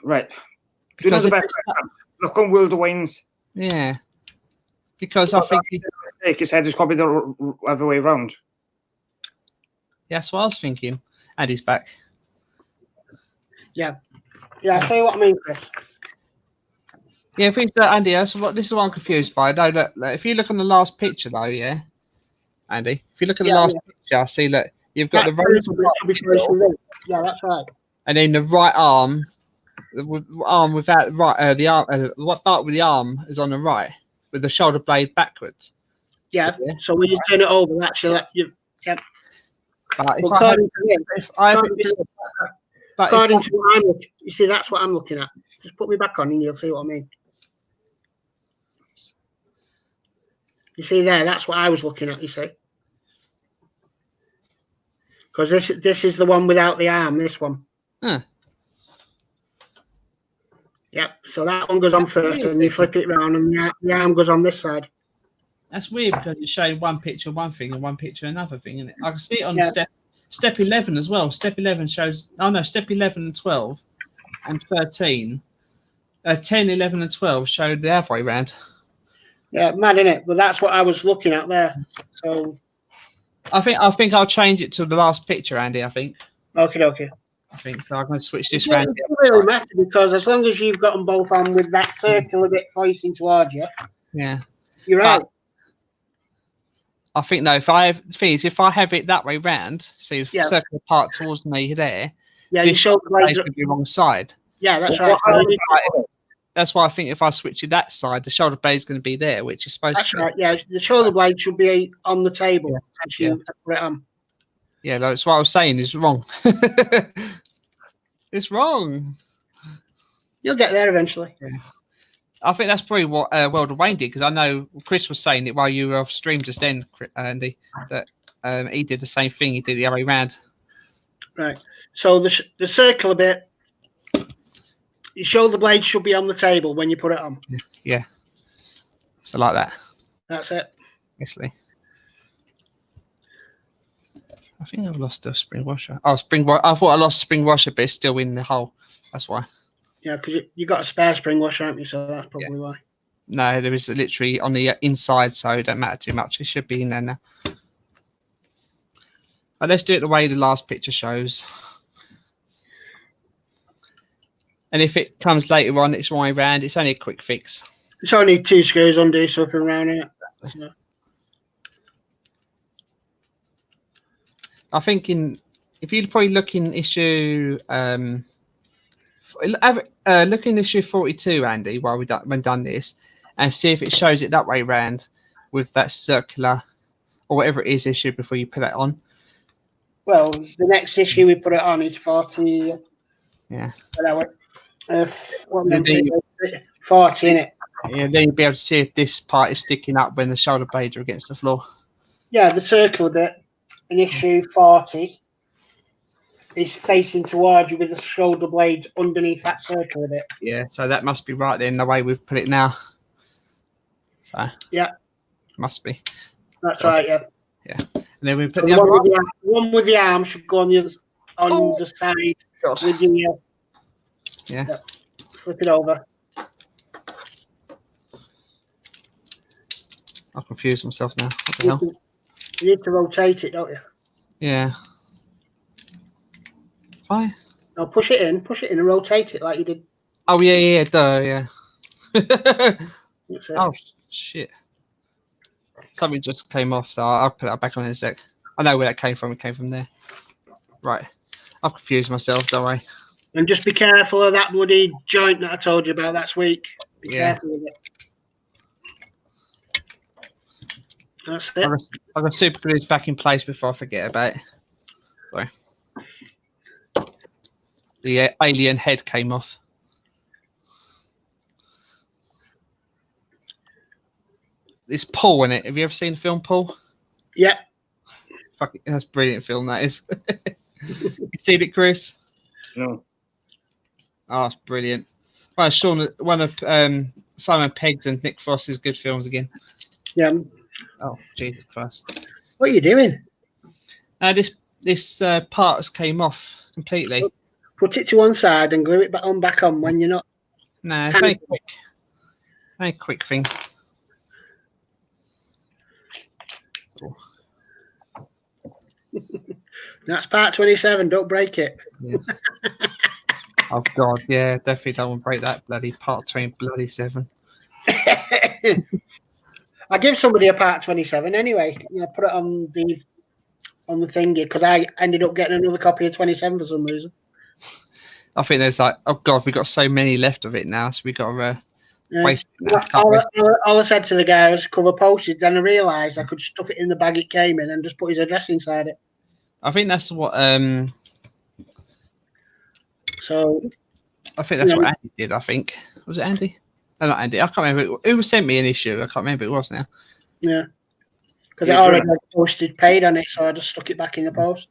Right. Do you know the best? Look on Will DeWayne's. Yeah. Because I think his head is probably the other way around. Yeah, that's what I was thinking. Andy's back. Yeah. Yeah, I'll show you what I mean, Chris. Yeah, if it's that, Andy, this is what I'm confused by. No, look, if you look on the last picture, though, yeah, Andy, if you look at the last picture, I see that you've got the right. Yeah, that's right. And then the right arm, the arm without the arm, what part with the arm is on the right, with the shoulder blade backwards. Yeah. So when you turn it over, actually, But according to what I'm looking, you see, that's what I'm looking at. Just put me back on, and you'll see what I mean. You see there, that's what I was looking at. You see, because this is the one without the arm. This one. Huh. Yep. So that one goes on first, and you flip it around, and the arm goes on this side. That's weird because it's showing one picture one thing and one picture another thing, isn't it? I can see it on step 11 as well. Step 11 shows. Oh no, step 11 and 12 and 13. 10, 11, and 12 showed the other way round. Yeah, mad, innit? But that's what I was looking at there. So I think I'll change it to the last picture, Andy. I think. Okay. I think so. I'm going to switch this round. round. It doesn't really matter because as long as you've got them both on with that circular bit facing towards you, yeah, you're right. I think no. If I have it that way round, see the circular part towards me there. Yeah, your shoulder blade's going to be wrong side. Yeah, that's right. That's why I think if I switch it that side, the shoulder blade is going to be there, which is supposed to be. Right, yeah. The shoulder blade should be on the table as you put it on. Yeah, that's what I was saying is wrong. It's wrong. You'll get there eventually. Yeah. I think that's probably what World of Wayne did, because I know Chris was saying it while you were off stream just then, Andy, that he did the same thing. He did the other way around. Right. So the circular bit, your shoulder blade should be on the table when you put it on. Yeah. So like that. That's it. Obviously. I think I've lost the spring washer. Oh, I thought I lost spring washer, but it's still in the hole. That's why. Yeah, because you got a spare spring washer, haven't you? So that's probably why. No, there is literally on the inside, so it don't matter too much. It should be in there now. But let's do it the way the last picture shows. And if it comes later on, it's my round. It's only a quick fix. It's only 2 screws undo something around it. So. I think if you probably look in issue look in issue 42, Andy, while we've done this, and see if it shows it that way round with that circular or whatever it is issue before you put it on. Well, the next issue we put it on is 40. Yeah. What meant 40 in it. Yeah, then you'll be able to see if this part is sticking up when the shoulder blades are against the floor. Yeah, the circle bit in issue 40 is facing towards you with the shoulder blades underneath that circle bit. Yeah, so that must be right then, the way we've put it now. So yeah, must be. That's right. Yeah. Yeah, and then we put So the other one with the arm should go on the other the side. God. With the yeah. Flip it over. I'll confuse myself now. What the hell? You need to rotate it, don't you? Yeah. Why? No, push it in and rotate it like you did. Oh yeah, duh, yeah. That's it. Oh shit! Something just came off, so I'll put it back on in a sec. I know where that came from. It came from there. Right. I've confused myself, don't I? And just be careful of that bloody joint that I told you about last week. Be Yeah. careful with it. That's it. I've got super glues back in place before I forget about it. Sorry. The alien head came off. It's Paul in it. Have you ever seen the film Paul? Yeah. Fuck it, that's a brilliant film, that is. You seen it, Chris? No. Oh, it's brilliant. Well, Sean, one of Simon Pegg's and Nick Frost's good films again. Yeah. Oh, Jesus Christ. What are you doing? This part came off completely. Put it to one side and glue it back on when you're not. No, it's very quick. Very quick thing. That's part 27. Don't break it. Yeah. Oh God, yeah, definitely don't want to break that bloody part 27. I give somebody a part 27 anyway. Put it on the thingy because I ended up getting another copy of 27 for some reason. I think there's like, oh God, we got so many left of it now, so we got to waste it. All I said to the guy was cover postage. Then I realised I could stuff it in the bag it came in and just put his address inside it. I think that's what. So. I think that's what Andy did. I think was it Andy? No, not Andy. I can't remember who sent me an issue. I can't remember who it was now. Yeah, because it already had postage paid on it, so I just stuck it back in the post.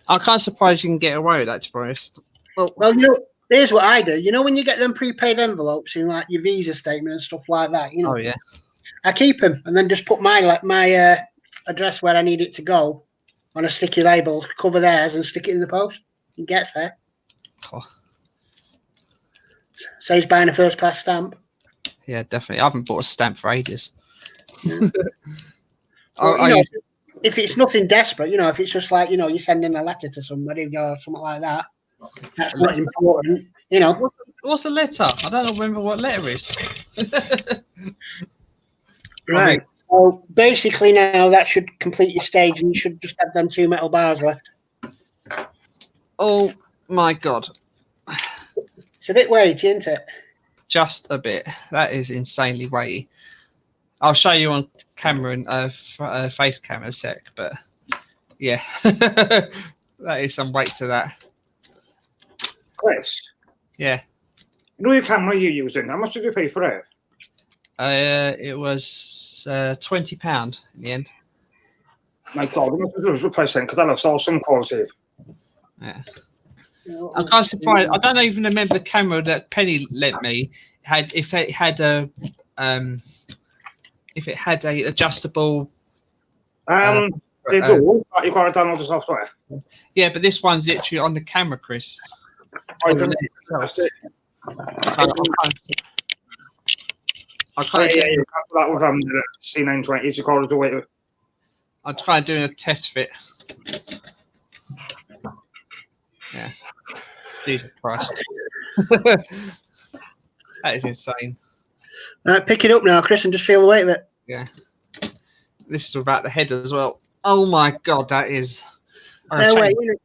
I'm kind of surprised you can get away with that, to be honest. Well, here's what I do. When you get them prepaid envelopes in like your Visa statement and stuff like that, Oh yeah. I keep them and then just put my address where I need it to go on a sticky label, cover theirs, and stick it in the post. It gets there. Oh. So he's buying a first class stamp. Yeah, definitely. I haven't bought a stamp for ages. Yeah. If it's nothing desperate, if it's just like, you're sending a letter to somebody or something like that, that's not important, What's a letter? I don't remember what letter is. Right. So basically now that should complete your stage and you should just have them 2 metal bars left. Oh my God. It's a bit weighty, isn't it? Just a bit. That is insanely weighty. I'll show you on camera and face camera in a sec, but yeah, that is some weight to that. Chris? Yeah. Your camera you're using, how much did you pay for it? It was £20 in the end. My God, how much was the price then? Because that looks awesome quality. Yeah. I'm kind of surprised. I don't even remember the camera that Penny lent me if it had a adjustable. They do. You've got to download the software. Yeah, but this one's literally on the camera, Chris. I can't. Yeah, you can't do that with the C920. You got to do it. I'm trying doing a test fit. Yeah. Jesus Christ. That is insane. Pick it up now, Chris, and just feel the weight of it. Yeah. This is about the head as well. Oh my god, that is. I'm Fair weight, going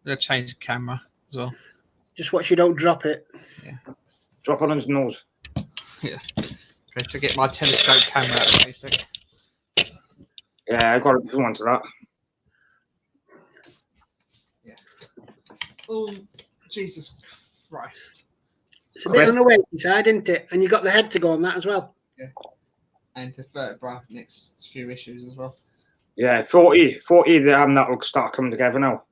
to change the camera as well. Just watch you don't drop it. Yeah. Drop on his nose. Yeah. Okay, to get my telescope camera out, basically. Yeah, I got a different one to that. Yeah. Oh, Jesus Christ. It's a bit on the weighty side, isn't it? And you got the head to go on that as well. Yeah. And the vertebra next few issues as well. Yeah, 40 that will start coming together now.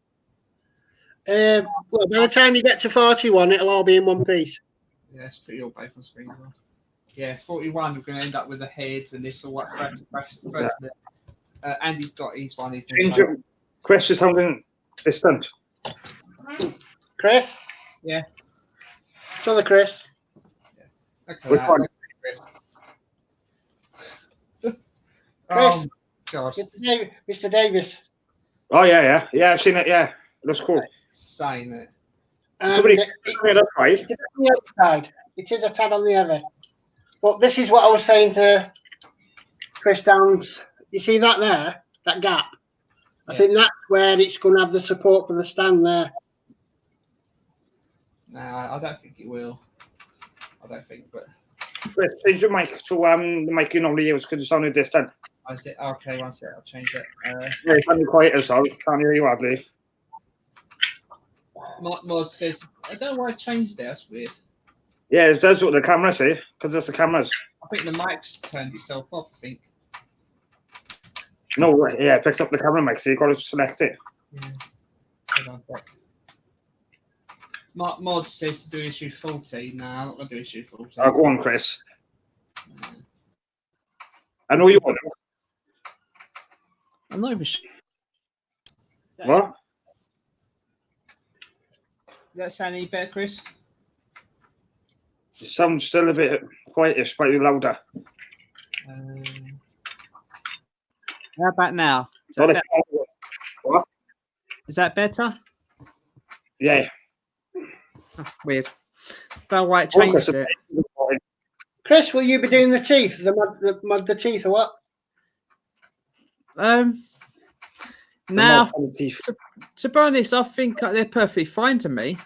Well, by the time you get to 41, it'll all be in one piece. Yeah, let's put your both on screen as well. Yeah, 41, we're going to end up with the heads and this or what. Andy's got his one. Chris is something distant. Chris? Yeah. It's other Chris. Yeah. Okay, Which one? Chris. Chris. Oh, God. Mr. Davis. Oh, yeah. Yeah, I've seen it, yeah. Looks cool. Saying it. Somebody it up, right? It is on the other side. It is a tad on the other. But this is what I was saying to Chris Downs. You see that there? That gap? I think that's where it's going to have the support for the stand there. No, I don't think it will. I don't think, but... Chris, change your mic to the mic you normally use because it's only distant. Is it? Okay, one sec, I'll change it. Yeah, it's only quiet as well. Can't hear you hardly. Mod says, I don't know why I changed it, that's weird. Yeah, it does what the camera say, because it's the cameras. I think the mic's turned itself off, I think. No, yeah, it picks up the camera mic, so you've got to select it. Yeah. Hold on a sec. Mod says to do issue 40. No, I'm not going to do issue 40. Go on, Chris. I know you want to. I'm not even sure. What? Does that sound any better, Chris? It sounds still a bit quietish, but you're louder. How about now? What? Is that better? Yeah. Oh, weird. Don't know why it changed it. Chris, will you be doing the teeth? The teeth or what? Now, to be honest, I think they're perfectly fine to me.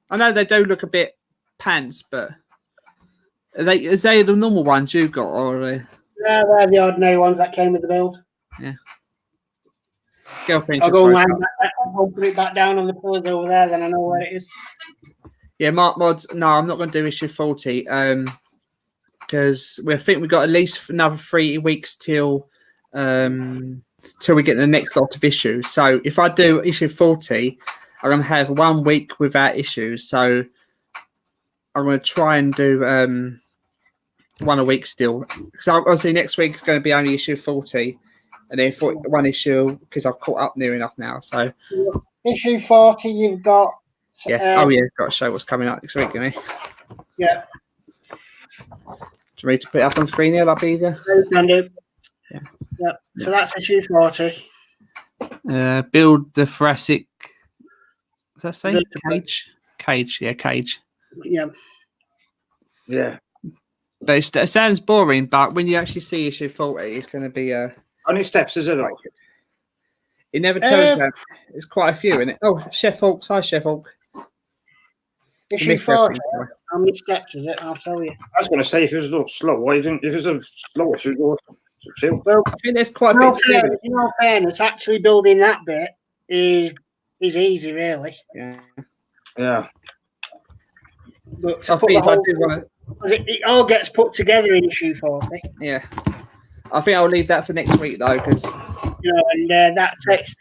I know they do look a bit pants, but is they the normal ones you got, or are they? Yeah, they're the ordinary ones that came with the build. Yeah. Girlfriend. I'll go and put it back down on the pillars over there, then I know where it is. Yeah, Mods. No, I'm not going to do issue 40 because I think we've got at least another 3 weeks till we get the next lot of issues. So if I do issue 40, I'm going to have 1 week without issues. So I'm going to try and do one a week still. So obviously next week is going to be only issue 40, and then 1 issue because I've caught up near enough now. So issue 40, you've got. Yeah. Got to show what's coming up next week, you know? Yeah. Do you need to put it up on screen here, like easier? Yeah. So that's issue 40. Build the Thoracic. Does that say cage? Cage. Yeah, cage. Yeah. Yeah. But it sounds boring, but when you actually see issue 40, it's going to be How many steps is it? It never tells you. There's quite a few in it. Oh, Chef Hawks. Hi, Chef Hawk. Issue 40. How many steps is it? I'll tell you. I was going to say, if it was a little slow, why didn't? If it's a slow, it should go. Well, I think there's quite a bit. In all fairness, actually building that bit is easy, really. Yeah. Yeah. But it all gets put together in issue 40. Yeah. I think I'll leave that for next week though, because and that takes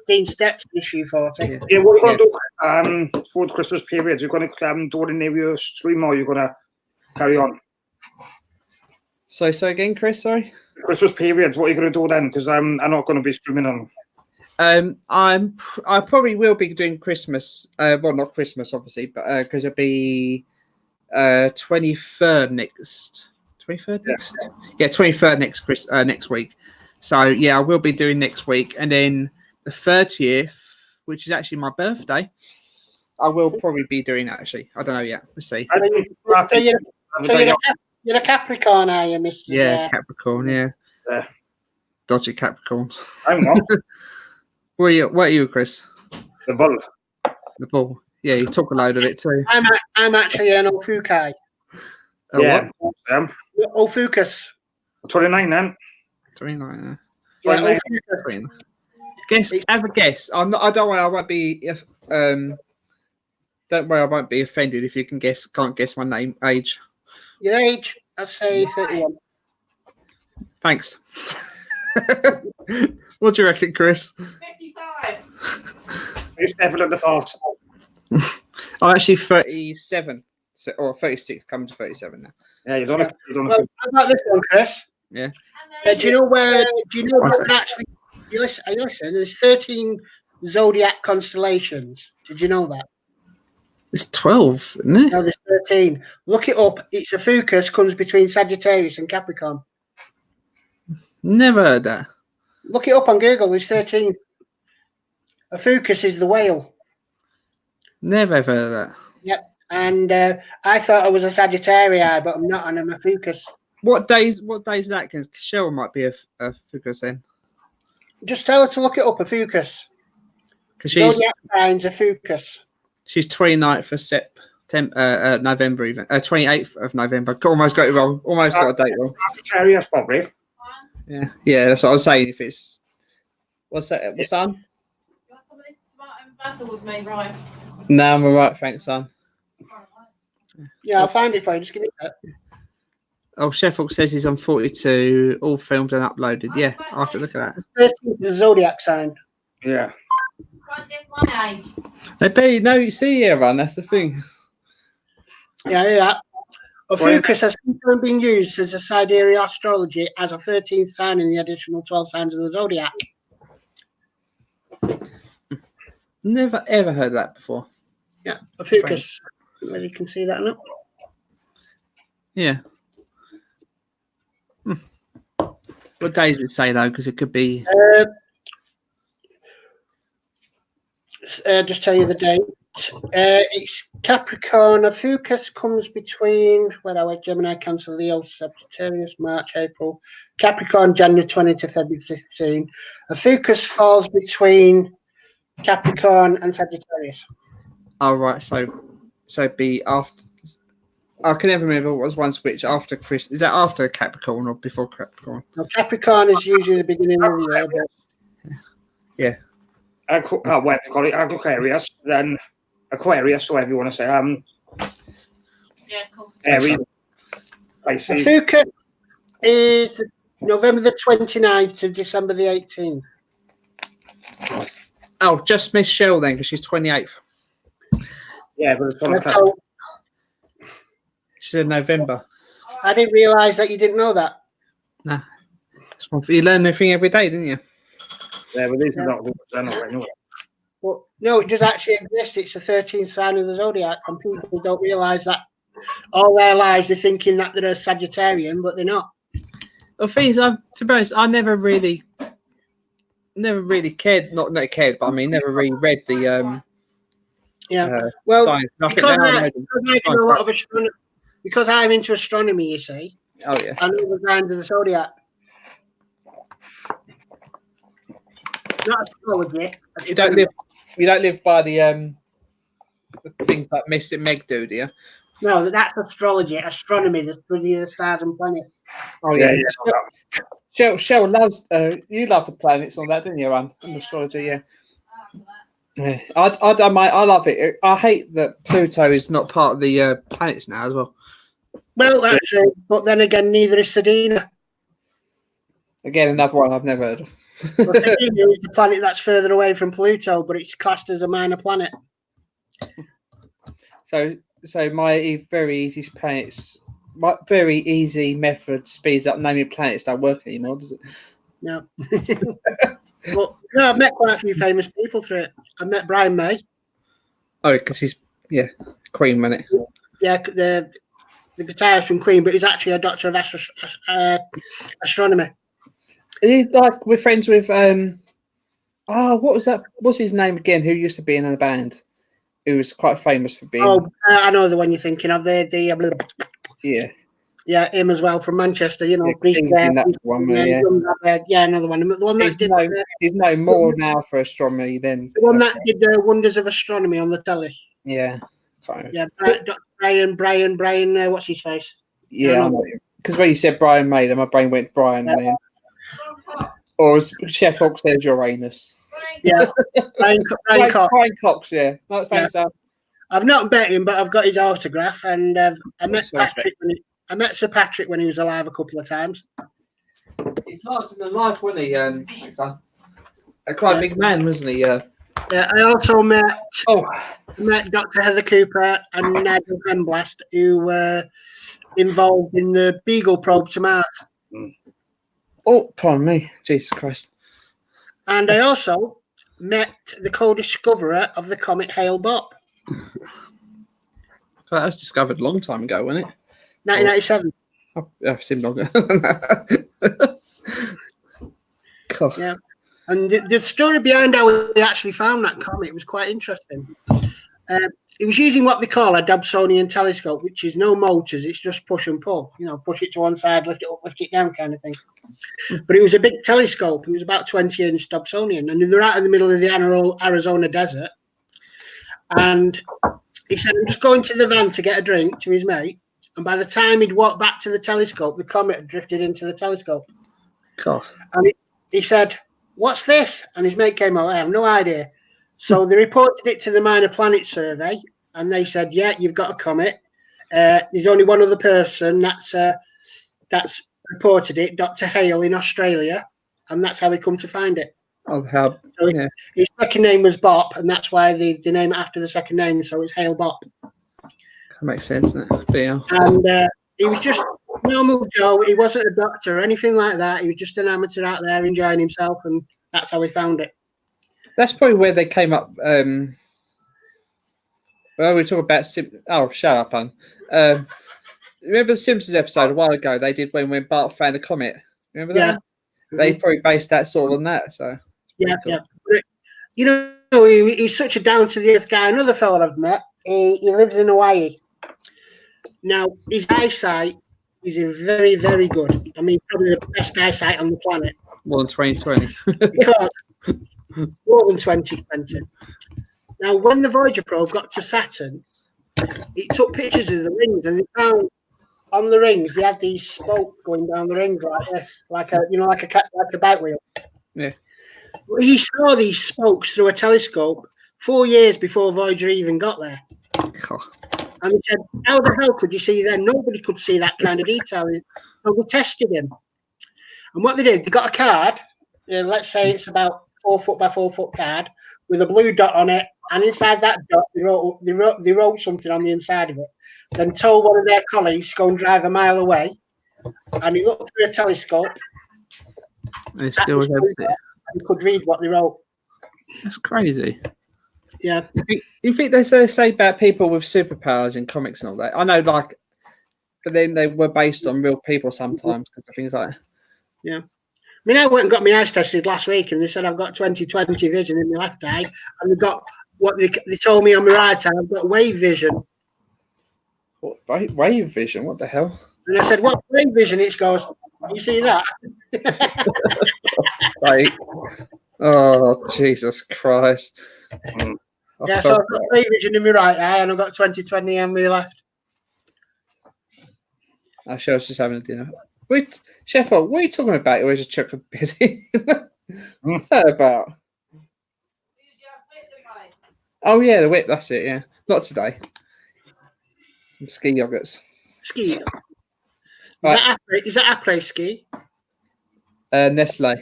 16 steps in issue 40. Yeah, what are you going to do for the Christmas period? You're going to do it in your stream, or you're going to carry on? So again, Chris, sorry? Christmas period, what are you going to do then? Because I'm not going to be streaming on. I probably will be doing Christmas. Well, not Christmas, obviously, but because it'll be 23rd next. 23rd next. Yeah, 23rd next week. So yeah, I will be doing next week, and then the 30th, which is actually my birthday. I will probably be doing that, actually. I don't know yet. We'll see. You're a Capricorn, are you, Mr. Yeah, Capricorn, yeah. Dodgy Capricorns. I'm not. What are you, Chris? The bull. The bull. Yeah, you talk a load of it too. I'm actually an Ophiuchi. Oh, Yeah. what? Ophiuchus. 29 then. 29. Yeah, 29. Ophiuchus. Have a guess. I don't worry. I won't be. Don't worry. I won't be offended if you can't guess my age. Your age? I'd say 31. Thanks. What do you reckon, Chris? 55. It's never at the fault. I'm actually 37, or 36. Coming to 37 now. Yeah, he's on it. Well, how about this one, Chris? Yeah. Do you know where actually? Are you listening? There's 13 zodiac constellations. Did you know that? It's 12, isn't it? No, there's 13. Look it up. It's Ophiuchus, comes between Sagittarius and Capricorn. Never heard that. Look it up on Google. There's 13. Ophiuchus is the whale. Never ever heard that. Yep. And I thought I was a Sagittarius, but I'm not, and I'm a Ophiuchus. What days is that? Because Cheryl might be a Ophiuchus then. Just tell her to look it up, Ophiuchus. Because she's Zodiac signs Ophiuchus. She's 29th of September, November even. 28th of November. Almost got it wrong. Almost got a date wrong. Sagittarius, probably. Yeah, that's what I was saying. If it's what's that? What's son? You want some of this tomato and basil with me, right? No, I'm alright, thanks, son. Yeah, I'll find it for you. Just give me that. Oh, Sheffield says he's on 42, all filmed and uploaded. Yeah, I have to look at that. 13th, the zodiac sign. Yeah. Can't guess my age. They pay no, you see here, Ron. That's the thing. Yeah. Ophiuchus has sometimes been used as a sidereal astrology as a 13th sign in the additional 12 signs of the zodiac. Never ever heard that before. Yeah, Ophiuchus. Whether you can see that or not. Yeah. What days did it say though? Because it could be. Just tell you the date. It's Capricorn. Ophiuchus comes between Gemini, Cancer, Leo, Sagittarius, March, April. Capricorn, January 20 to February 16. Ophiuchus falls between Capricorn and Sagittarius. Oh right, so be after. I can never remember what was one switch after Chris. Is that after Capricorn or before Capricorn? Now, Capricorn is usually the beginning of the year. But yeah. What they call it? Aquarius. Then Aquarius, whatever you want to say. Yeah, cool. Aries. Pisces. Ophiuchus is November the 29th to December the 18th. Oh, just Miss Shell then, because she's 28th. Yeah, but it's on the So, She said November. I didn't realise that you didn't know that. Nah. You learn a thing every day, didn't you? Yeah, but these are not good. They're not anyway. But no, it does actually exist. It's the 13th sign of the zodiac, and people don't realise that all their lives they're thinking that they're a Sagittarian, but they're not. Well, things to be honest, I never really cared. Not cared, but I mean, never really read the Well, science. I think because, now I do a lot of astronomy, because I'm into astronomy, you see. Oh yeah. I know the signs of the zodiac. Not astrology. You don't live by the things like Mystic Meg do you? No, that's astrology. Astronomy, the study of the stars and planets. Oh yeah. Shell loves. You love the planets and all that, didn't you, Ron? And astrology, yeah. Yeah, I love it. I hate that Pluto is not part of the planets now as well. Well, that's true. But then again, neither is Sedina. Again, another one I've never heard of. Well, Sedina is the planet that's further away from Pluto, but it's classed as a minor planet. So my very easy method speeds up naming planets don't work anymore, does it? No. But no, I've met quite a few famous people through it. I met Brian May. Oh, because he's Queen, wasn't it? Yeah, the guitarist from Queen, but he's actually a doctor of astronomy. Is he like we're friends with what was that? What's his name again? Who used to be in a band? who was quite famous for being. Oh, I know the one you're thinking of. Yeah, Him as well from Manchester. You know, yeah, Grease King's there, in that one. Yeah, another one. The one that he's no more now for astronomy than the one that did Wonders of Astronomy on the telly. yeah. Yeah, Dr. Brian. What's his face? Yeah, I know. Because when you said Brian Mader, my brain went Brian, and then or as Chef Fox says Uranus. Yeah, Brian Cox. Brian Cox. Yeah, not thanks. I've not met him, but I've got his autograph, and I met Patrick. I met Sir Patrick when he was alive a couple of times. He's larger than life, wasn't he? A quite big man, wasn't he? Yeah. I also met Dr. Heather Cooper and Nigel Hemblast, who were involved in the Beagle probe to Mars. Oh, pardon me, Jesus Christ! And I also met the co-discoverer of the comet Hale-Bopp. That was discovered a long time ago, wasn't it? 1997. I've seen longer. Yeah. And the story behind how we actually found that comet was quite interesting. It was using what they call a Dobsonian telescope, which is no motors, it's just push and pull. You know, push it to one side, lift it up, lift it down kind of thing. But it was a big telescope. It was about 20-inch Dobsonian. And they're out in the middle of the Arizona desert. And he said, I'm just going to the van to get a drink to his mate. And by the time he'd walked back to the telescope, the comet had drifted into the telescope. Cool. And he said, what's this? And his mate came out, I have no idea. So they reported it to the Minor Planet Survey, and they said, yeah, you've got a comet. There's only one other person that's reported it, Dr. Hale in Australia, and that's how we come to find it. Oh, how? So his second name was Bopp, and that's why they name it after the second name, so it's Hale-Bopp. That makes sense, doesn't it? Yeah. And he was just normal Joe. He wasn't a doctor or anything like that. He was just an amateur out there enjoying himself, and that's how we found it. That's probably where they came up. Well, we talk about shut up, hon. Remember the Simpsons episode a while ago? They did when Bart found a comet. Remember that? Yeah. They probably based that sort of on that. So yeah, cool. Yeah. But, you know, he's such a down to the earth guy. Another fellow I've met. He lives in Hawaii. Now his eyesight is very, very good. I mean, probably the best eyesight on the planet. More than 2020. Because more than 2020. Now, when the Voyager probe got to Saturn, it took pictures of the rings, and they found on the rings they had these spokes going down the rings like this, like a bike wheel. Yeah. He saw these spokes through a telescope 4 years before Voyager even got there. Oh. And he said, how the hell could you see them? Nobody could see that kind of detail. So we tested him. And what they did, they got a card, let's say it's about 4 foot by 4 foot card, with a blue dot on it. And inside that dot, they wrote something on the inside of it. Then told one of their colleagues to go and drive a mile away. And he looked through a telescope. And he still was empty. He could read what they wrote. That's crazy. Yeah. You think they say about people with superpowers in comics and all that? I know, but then they were based on real people sometimes because of things like that. Yeah. I mean, I went and got my eyes tested last week, and they said I've got 20/20 vision in my left eye, and they've got what they told me on my right eye, I've got wave vision. What wave vision? What the hell? And I said, "What wave vision?" It goes, "You see that?" Right. Oh, Jesus Christ. Yeah, so I've got wave vision in my right eye, and I've got 20/20 on my left. Actually, I was just having a dinner. Wait, Sheffield, what are you talking about? Where's a chocolate biddy? What's that about? Oh, yeah, the whip, that's it, yeah. Not today. Some ski yogurts. Ski. Right. Is that après ski? Nestle.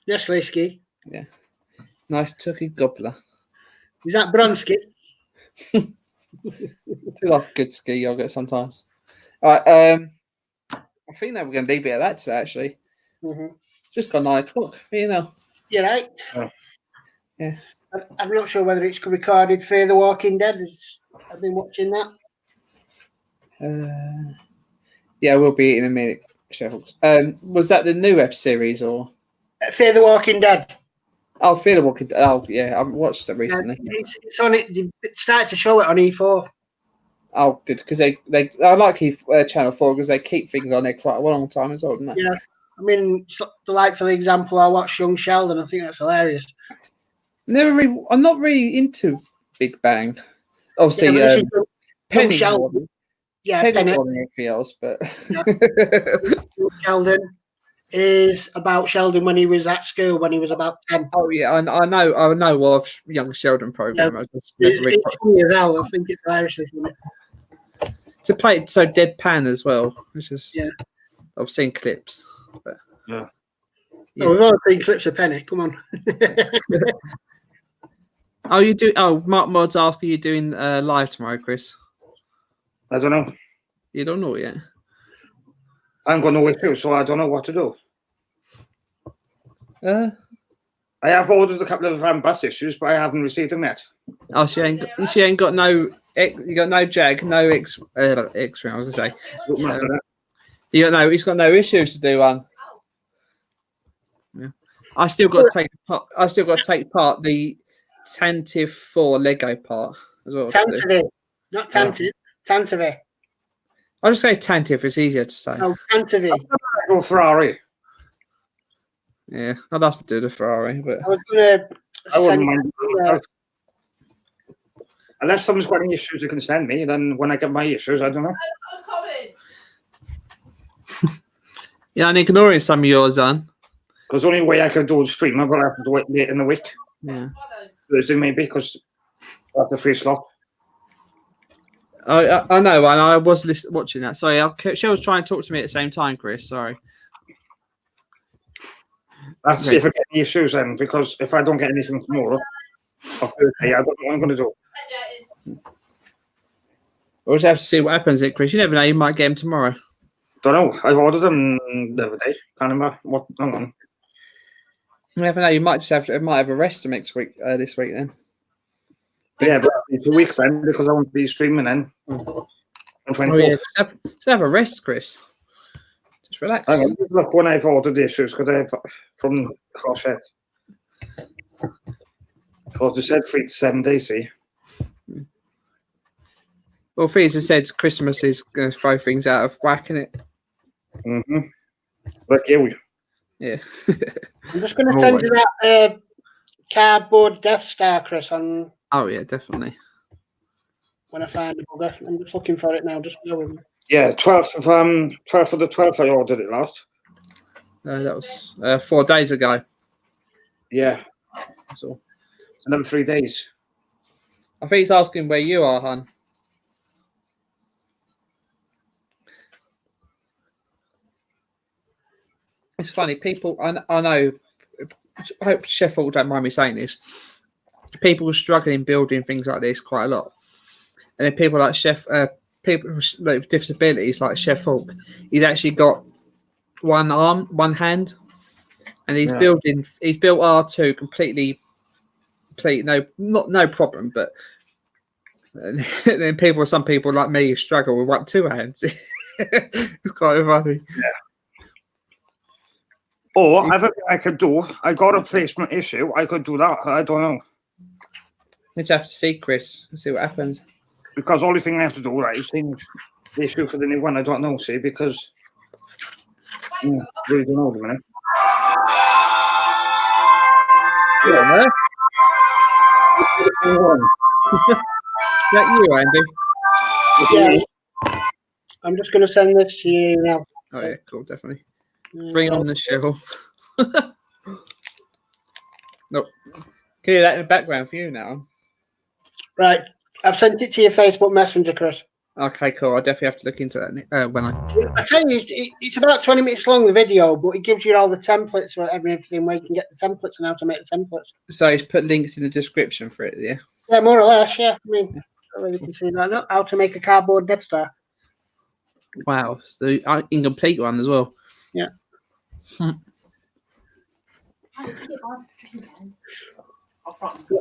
Nestle ski. Yeah. Nice turkey gobbler. Is that Bronski? Do like good ski yogurt sometimes. All right, I think that we're going to leave it at that today, actually. Mm-hmm. It's just got 9 o'clock. You know. You're right. Oh. Yeah. I'm not sure whether it's recorded for The Walking Dead. I've been watching that. Yeah, we'll be in a minute, Sheffield. Was that the new web series or? Fear the Walking Dead. Oh, Fear the Walking Dead. Oh, yeah, I watched it recently. It's on it. They started to show it on E4. Oh, good, because they I like Channel 4 because they keep things on there quite a long time as well, don't they? Yeah. I mean, like for example, I watched Young Sheldon. I think that's hilarious. I'm not really into Big Bang. Obviously, Yeah, but this is Penny Sheldon. more than- Yeah, Penny Penny. more than anything else, but Yeah. Young Sheldon is about Sheldon when he was at school when he was about 10. oh yeah, I know of Young Sheldon program. Yeah. I just never really It's funny as hell. I think it's hilariously funny. to play it so deadpan as well. It's just Yeah. I've seen clips. But, Yeah. Yeah. Oh, we've all seen clips of Penny. Come on. Oh, you do? Oh, Mark Mods ask, are you doing live tomorrow, Chris? I don't know. You don't know yet. I haven't got no issue, so I don't know what to do. I have ordered a couple of bus issues, but I haven't received them yet. Oh, she ain't got no. You got no Jag, no X-ray. I was gonna say. You got no. He's got no issues to do one. Yeah. I still got to take part. I still got to take part the Tantive 4 Lego part as well. Tantive, not Tantive. Tantive. I'll just say Tantive. It's easier to say. Oh, Tantive. Go Ferrari. Yeah, I'd have to do the Ferrari, but I was gonna. I wouldn't mind. Unless someone's got any issues they can send me, then when I get my issues, I don't know. Yeah, I'm ignoring some of yours, on. Because the only way I could do a stream, I'll have to do it late in the week. Yeah. Thursday maybe, because I have the free slot. I know, and I was watching that. Sorry, she was trying to talk to me at the same time, Chris. Sorry. I have to see if I get any issues then, because if I don't get anything tomorrow, or Thursday, I don't know what I'm going to do. We'll just have to see what happens, Chris. You never know. You might get him tomorrow. Don't know. I've ordered them the other day. Can't remember what. Hang on. You never know. You might just have a rest next week. This week then. Yeah, but 2 weeks then, because I won't be streaming then. On 24th. Oh, yeah. Just have a rest, Chris. Just relax. Hang on, look when I've ordered the issues, because I've from Crosshead. Because they said 3 to 7 days, see. Well, Fraser said Christmas is going to throw things out of whack, isn't it? Mm-hmm. Like you. Yeah. I'm just going to send you that cardboard Death Star, Chris, on. Oh yeah, definitely. When I find the bugger, I'm just looking for it now. Just go with me. Yeah, 12th of the 12th. I ordered it last. That was 4 days ago. Yeah. So It's another 3 days. I think he's asking where you are, hon. It's funny, people. I know. I hope Sheffield don't mind me saying this. People are struggling building things like this quite a lot, and then people like people with disabilities like Chef Falk, he's actually got one arm, one hand, and he's building. He's built R2 completely, no problem. But and then some people like me struggle with 2 hands. It's quite funny. Yeah. Or I could do. I got a placement issue. I could do that. I don't know. We just have to see, Chris, and see what happens. Because only thing I have to do, right, is change the issue for the new one. I don't know, see, because really don't know the minute. Yeah, Is that you, Andy? Yeah. I'm just going to send this to you now. Oh yeah, cool, definitely. Bring on the show. Nope. Can you hear that in the background for you now? Right. I've sent it to your Facebook Messenger, Chris. Okay, cool. I definitely have to look into that when I tell you, it's about 20 minutes long, the video, but it gives you all the templates for everything where you can get the templates and how to make the templates. So he's put links in the description for it, yeah? Yeah, more or less, yeah. I mean, I really can see that. How to make a cardboard Death Star. Wow. So incomplete one as well. Yeah.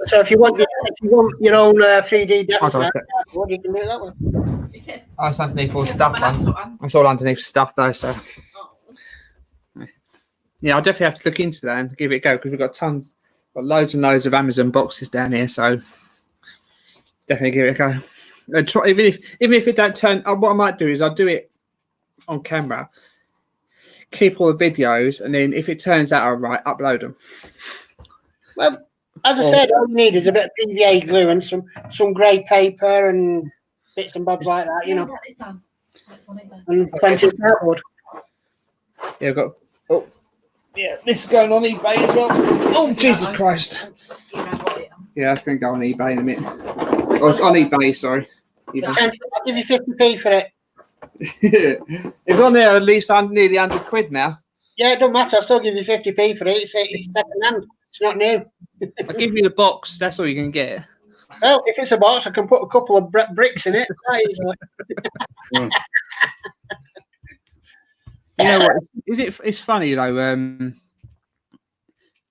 So if you want your own 3D Death Star, you can do it that way. Oh, it's underneath all stuff, man. It's all underneath stuff, though, so. Yeah, I'll definitely have to look into that and give it a go because we've got tons Got loads and loads of Amazon boxes down here, so definitely give it a go. And try, even if it don't turn, what I might do is I'll do it on camera, keep all the videos, and then if it turns out all right, upload them. Well, as I said, all you need is a bit of PVA glue and some grey paper and bits and bobs like that, you know, and plenty of cardboard. Yeah, I've got. Oh, yeah, this is going on eBay as well. Oh, Jesus Christ! Yeah, that's going to go on eBay in a minute. Oh, it's on eBay. Sorry. I'll give you 50p for it. It's on there at least nearly 100 quid now. Yeah, it don't matter. I'll still give you 50p for it. It's second hand. It's not new. I'll give you the box. That's all you can get. Well, if it's a box, I can put a couple of bricks in it quite easily. You know what? It's funny though.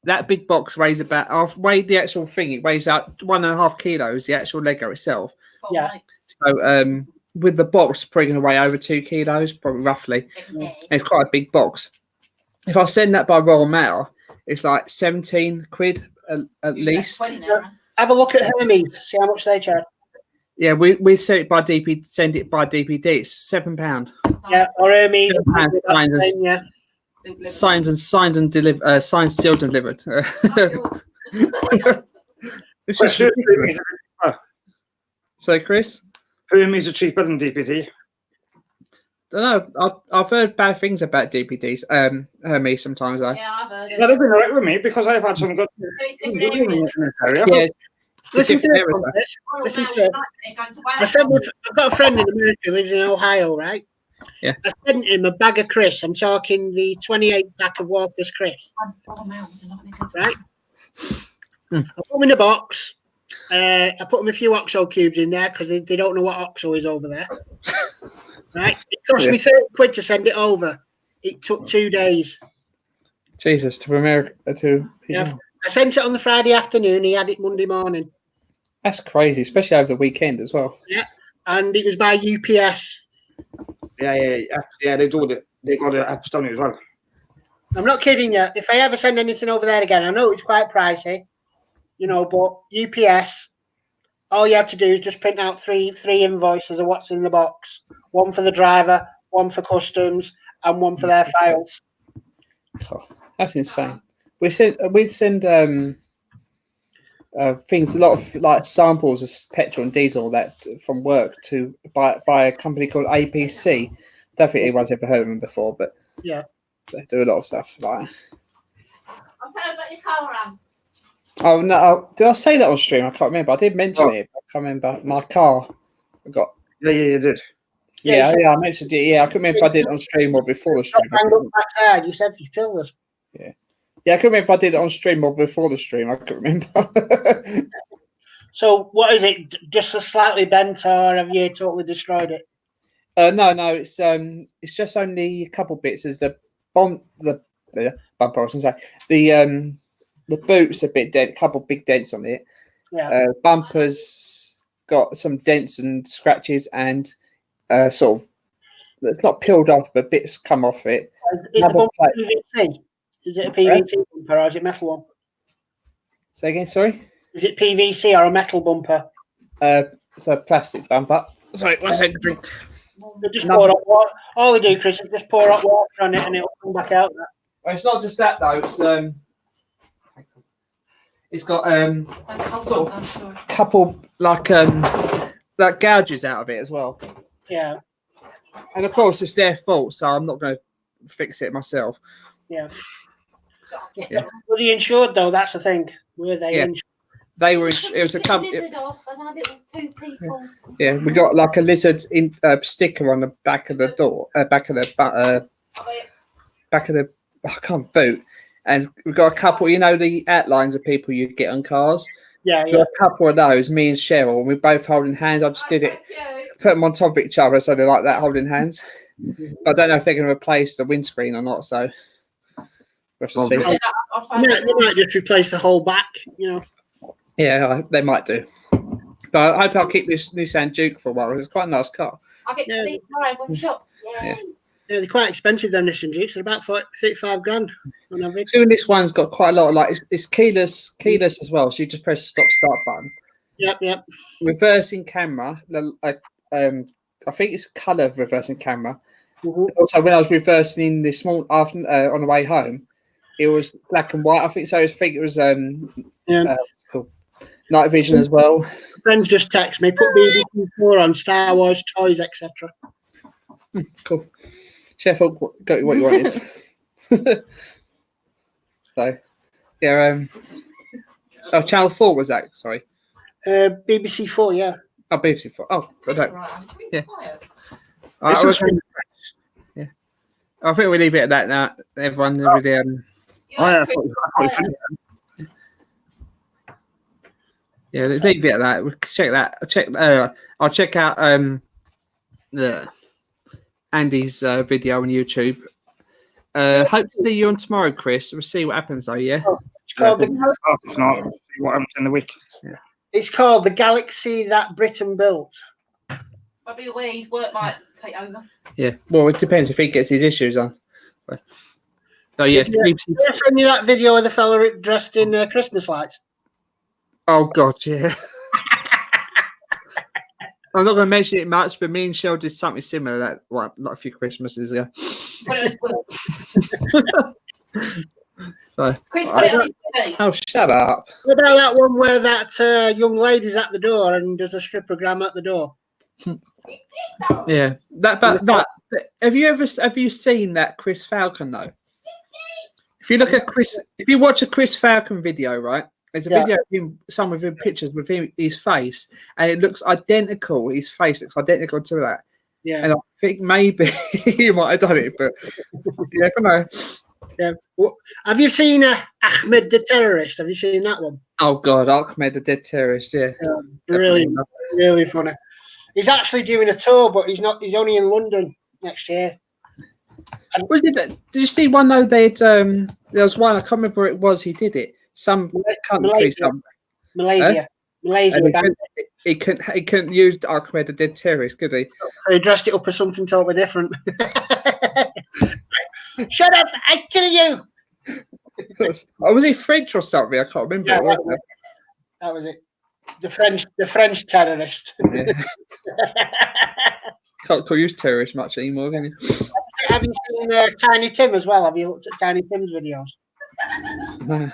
That big box weighs about. I've weighed the actual thing. It weighs out 1.5 kilos. The actual Lego itself. Yeah. So with the box, probably going to weigh over 2 kilos, probably roughly. And it's quite a big box. If I send that by Royal Mail, it's like 17 quid at least. Have a look at Hermes. See how much they charge. Yeah, we send it by DPD. Send it by DPD. It's £7. Yeah, or Hermes. £7 signed and delivered. Signed, sealed, and delivered. It's just ridiculous. So, Chris, Hermes are cheaper than DPD. don't know. I've heard bad things about DPDs. Hermes sometimes though. Yeah, I've heard it. Yeah, they've been alright with me because I've had some good. It's different areas. Yeah, Listen to different this. areas, Listen to it. I said, I've got a friend in America who lives in Ohio, right? Yeah. I sent him a bag of crisps. I'm talking the 28 pack of Walker's crisps. Right? I put them in a box. I put them a few OXO cubes in there because they don't know what OXO is over there. Right? It cost me 30 quid to send it over. It took 2 days. Jesus, to America to. Yeah. I sent it on the Friday afternoon. He had it Monday morning. That's crazy, especially over the weekend as well. Yeah. And it was by UPS. Yeah, they do it. They got it up down as well. I'm not kidding you. If I ever send anything over there again, I know it's quite pricey, you know, but UPS, all you have to do is just print out three invoices of what's in the box. One for the driver, one for customs, and one for their files. Oh, that's insane. We'd send things, a lot of like samples of petrol and diesel that from work to by a company called APC. Don't think anyone's ever heard of them before, but yeah, they do a lot of stuff like. I'm telling about your car ram. Oh no! Did I say that on stream? I can't remember. I did mention it. I can't remember. My car. I got. Yeah, you did. Yeah, I mentioned it. Yeah, I couldn't remember if I did it on stream or before the stream. Backside, you said you told us. Yeah. Yeah, I couldn't remember if I did it on stream or before the stream. I couldn't remember. So, what is it? Just a slightly bent, or have you totally destroyed it? No, it's just only a couple bits. There's the bumper. I was gonna say the boot's a bit dent, couple big dents on it. Yeah. Bumper's got some dents and scratches, and sort of it's not peeled off, but bits come off it. Is the bumper PVC? Is it a PVC bumper or is it metal one? Say again, sorry? Is it PVC or a metal bumper? It's a plastic bumper. Sorry, one second, drink. They just pour hot water. All they do, Chris, is just pour hot water on it and it'll come back out. Well, it's not just that though. It's got sort of couple like gouges out of it as well. Yeah. And of course, it's their fault, so I'm not going to fix it myself. Yeah. Were they insured though? That's the thing. Were they insured? They were. It was a company. Yeah, we got like a lizard sticker on the back of the door, back of the I can't boot, and we've got a couple. You know the outlines of people you get on cars. Yeah, Got a couple of those. Me and Cheryl, and we're both holding hands. I just did it, put them on top of each other, so they're like that, holding hands. But I don't know if they're going to replace the windscreen or not. So we'll have to see. They might just replace the whole back. You know. Yeah, they might do. But I hope I'll keep this Nissan Duke for a while. It's quite a nice car. I'll get to see it tomorrow when we shop. Yeah. Yeah, they're quite expensive, them Nissan Jeeps. They're about 35 grand on average. Doing this one's got quite a lot of like it's keyless as well. So you just press the stop-start button. Yep. Reversing camera. I think it's colour reversing camera. Mm-hmm. Also, when I was reversing in this morning after on the way home, it was black and white. I think so. I think it was what's it called? Night vision as well. Friends just text me, put BBC4 on, Star Wars, toys, etc. Cool. Sheffield got what you wanted. So, yeah. Channel 4 was that? Sorry. BBC4, yeah. Oh, BBC 4. Oh, I don't. Right, Yeah. Yeah. I think we leave it at that now. Everyone, with yeah, let's leave it at that. We'll check that. I'll check out Andy's video on YouTube. Hope to see you on tomorrow, Chris. We'll see what happens, though. Yeah. It's called If not, see what happens in the week. Yeah. It's called The Galaxy That Britain Built. I'll be aware his work might take over. Yeah. Well, it depends if he gets his issues on. So yeah. Did I send you that video of the fella dressed in Christmas lights? Oh God, yeah. I'm not going to mention it much, but me and Shell did something similar like a few Christmases ago. Put it on his TV. So, Chris, put it on his TV. oh, shut up. What about that one where that young lady's at the door and does a stripprogram at the door? Yeah, that. Have you seen that Chris Falcon though? If you look at if you watch a Chris Falcon video, right? There's a video of him, some of him pictures with his face, and it looks identical. His face looks identical to that. Yeah. And I think maybe he might have done it, but you never know. Yeah. Have you seen Ahmed the Terrorist? Have you seen that one? Oh God, Ahmed the Dead Terrorist. Yeah. Really funny. He's actually doing a tour, but he's not. He's only in London next year. Was it? Did you see one though? There was one. I can't remember where it was. He did it. Some country, Malaysia. He couldn't use Ahmed the Dead Terrorist, could he? So he dressed it up as something totally different. Shut up! I kill you. Oh, was he French or something? I can't remember. Yeah, that was it. The French terrorist. Yeah. Can't use terrorist much anymore, can you? Have you seen Tiny Tim as well? Have you looked at Tiny Tim's videos? No.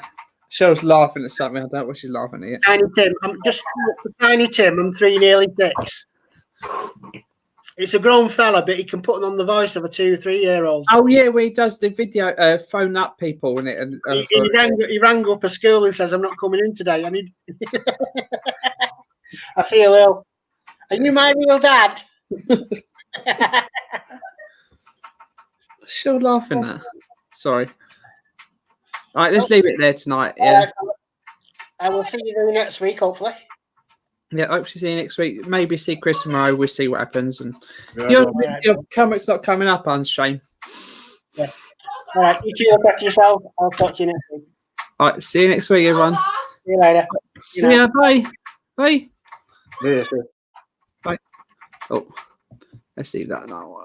Shell's laughing at something. I don't know what she's laughing at. Tiny Tim. I'm just Tiny Tim. I'm 3, nearly 6. It's a grown fella, but he can put on the voice of a 2 or 3 year old. Oh yeah, where he does the video, phone up people in it, and he rang up a school and says, "I'm not coming in today. I need. I feel ill. Are you my real dad?" Shell laughing at. Sorry. All right, let's leave it there tonight. Yeah. I will see you next week, hopefully. Yeah, hope to see you next week. Maybe see Chris tomorrow. We'll see what happens. And your comment's not coming up on Shane. Yeah. All right, you two look after yourself. I'll talk to you next week. All right, see you next week, everyone. See you later. See ya. Bye. Bye. Yeah. Bye. Oh, let's leave that now.